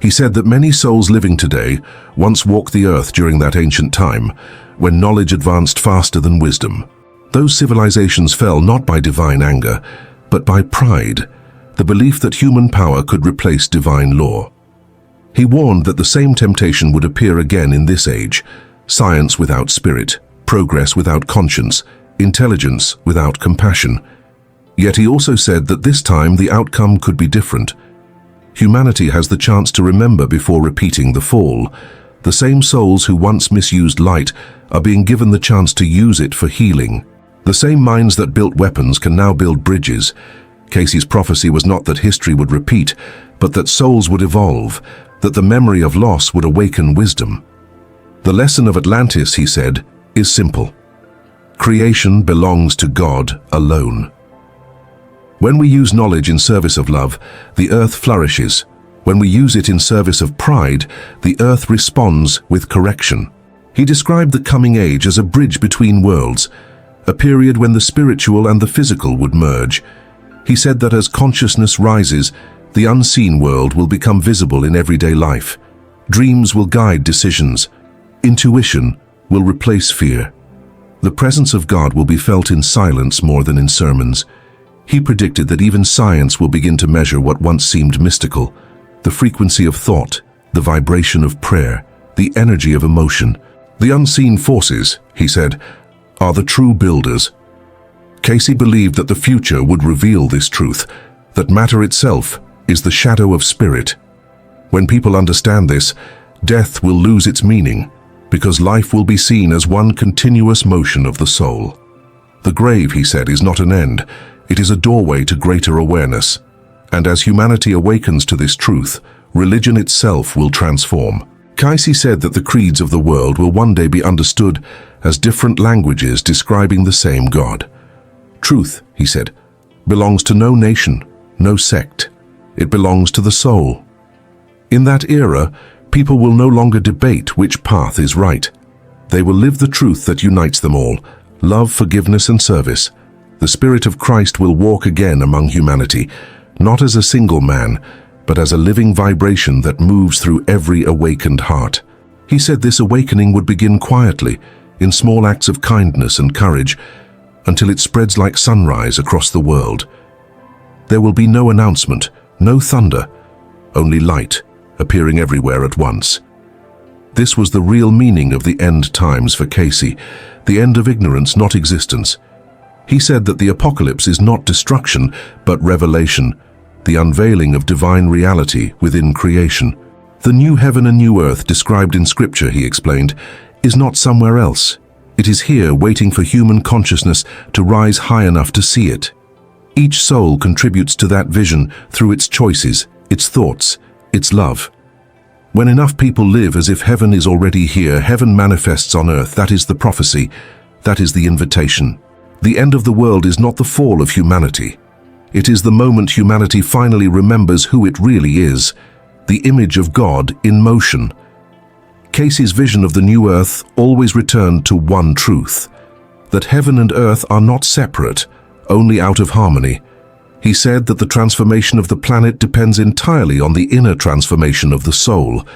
He said that many souls living today once walked the earth during that ancient time, when knowledge advanced faster than wisdom. Those civilizations fell not by divine anger, but by pride, the belief that human power could replace divine law. He warned that the same temptation would appear again in this age: science without spirit, progress without conscience, intelligence without compassion. Yet he also said that this time the outcome could be different. Humanity has the chance to remember before repeating the fall. The same souls who once misused light are being given the chance to use it for healing. The same minds that built weapons can now build bridges. Cayce's prophecy was not that history would repeat, but that souls would evolve, that the memory of loss would awaken wisdom. The lesson of Atlantis, he said, is simple. Creation belongs to God alone. When we use knowledge in service of love, the earth flourishes. When we use it in service of pride, the earth responds with correction. He described the coming age as a bridge between worlds, a period when the spiritual and the physical would merge. He said that as consciousness rises, the unseen world will become visible in everyday life. Dreams will guide decisions. Intuition will replace fear. The presence of God will be felt in silence more than in sermons. He predicted that even science will begin to measure what once seemed mystical: the frequency of thought, the vibration of prayer, the energy of emotion. The unseen forces, he said, are the true builders. Cayce believed that the future would reveal this truth, that matter itself is the shadow of spirit. When people understand this, death will lose its meaning, because life will be seen as one continuous motion of the soul. The grave, he said, is not an end. It is a doorway to greater awareness. And as humanity awakens to this truth, religion itself will transform. Cayce said that the creeds of the world will one day be understood as different languages describing the same God. Truth, he said, belongs to no nation, no sect. It belongs to the soul. In that era, people will no longer debate which path is right. They will live the truth that unites them all: love, forgiveness, and service. The Spirit of Christ will walk again among humanity, not as a single man, but as a living vibration that moves through every awakened heart. He said this awakening would begin quietly, in small acts of kindness and courage, until it spreads like sunrise across the world. There will be no announcement, no thunder, only light appearing everywhere at once. This was the real meaning of the end times for Cayce, the end of ignorance, not existence. He said that the apocalypse is not destruction, but revelation, the unveiling of divine reality within creation. The new heaven and new earth described in Scripture, he explained, is not somewhere else. It is here, waiting for human consciousness to rise high enough to see it. Each soul contributes to that vision through its choices, its thoughts, its love. When enough people live as if heaven is already here, heaven manifests on earth. That is the prophecy. That is the invitation. The end of the world is not the fall of humanity. It is the moment humanity finally remembers who it really is, the image of God in motion. Cayce's vision of the new earth always returned to one truth: that heaven and earth are not separate, only out of harmony. He said that the transformation of the planet depends entirely on the inner transformation of the soul.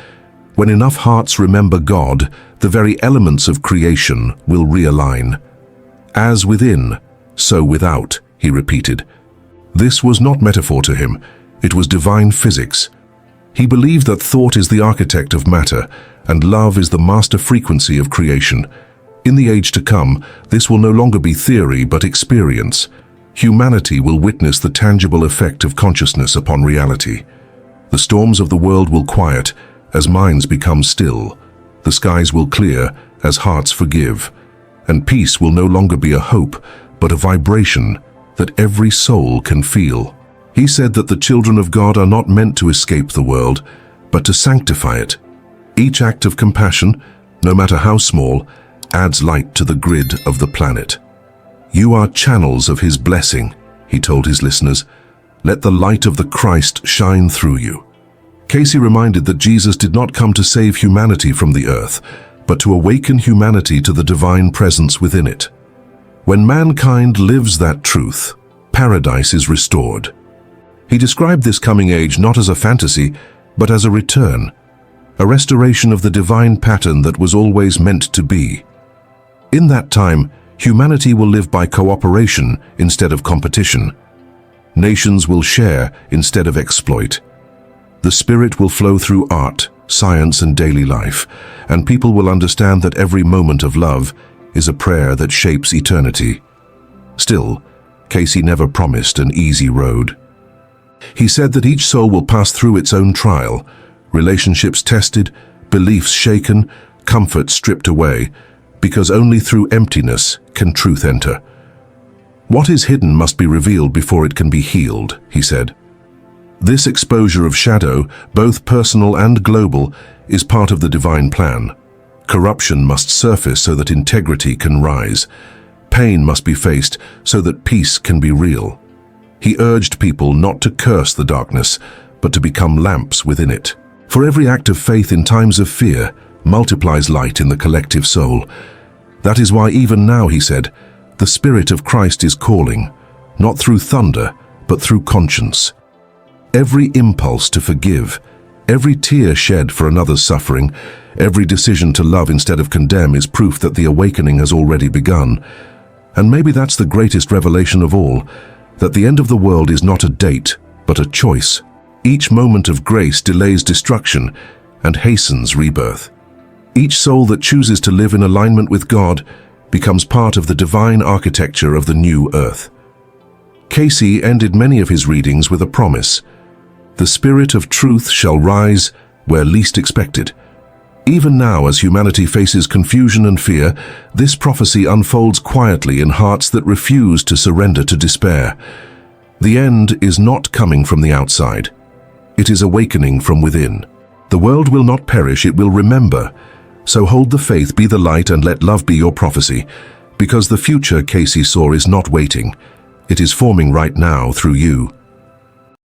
When enough hearts remember God, the very elements of creation will realign. As within, so without, he repeated. This was not metaphor to him, it was divine physics. He believed that thought is the architect of matter, and love is the master frequency of creation. In the age to come, this will no longer be theory but experience. Humanity will witness the tangible effect of consciousness upon reality. The storms of the world will quiet as minds become still. The skies will clear as hearts forgive. And peace will no longer be a hope, but a vibration that every soul can feel. He said that the children of God are not meant to escape the world, but to sanctify it. Each act of compassion, no matter how small, adds light to the grid of the planet. You are channels of His blessing, he told his listeners. Let the light of the Christ shine through you. Cayce reminded that Jesus did not come to save humanity from the earth, but to awaken humanity to the divine presence within it. When mankind lives that truth, paradise is restored. He described this coming age not as a fantasy, but as a return, a restoration of the divine pattern that was always meant to be. In that time, humanity will live by cooperation instead of competition. Nations will share instead of exploit. The Spirit will flow through art, science, and daily life, and people will understand that every moment of love is a prayer that shapes eternity. Still, Cayce never promised an easy road. He said that each soul will pass through its own trial, relationships tested, beliefs shaken, comfort stripped away, because only through emptiness can truth enter. What is hidden must be revealed before it can be healed, he said. This exposure of shadow, both personal and global, is part of the divine plan. Corruption must surface so that integrity can rise. Pain must be faced so that peace can be real. He urged people not to curse the darkness, but to become lamps within it. For every act of faith in times of fear multiplies light in the collective soul. That is why even now, he said, the Spirit of Christ is calling, not through thunder, but through conscience. Every impulse to forgive, every tear shed for another's suffering, every decision to love instead of condemn is proof that the awakening has already begun. And maybe that's the greatest revelation of all, that the end of the world is not a date, but a choice. Each moment of grace delays destruction and hastens rebirth. Each soul that chooses to live in alignment with God becomes part of the divine architecture of the new earth. Cayce ended many of his readings with a promise. The Spirit of truth shall rise where least expected. Even now, as humanity faces confusion and fear, this prophecy unfolds quietly in hearts that refuse to surrender to despair. The end is not coming from the outside. It is awakening from within. The world will not perish, it will remember. So hold the faith, be the light, and let love be your prophecy, because the future Cayce saw is not waiting. It is forming right now through you.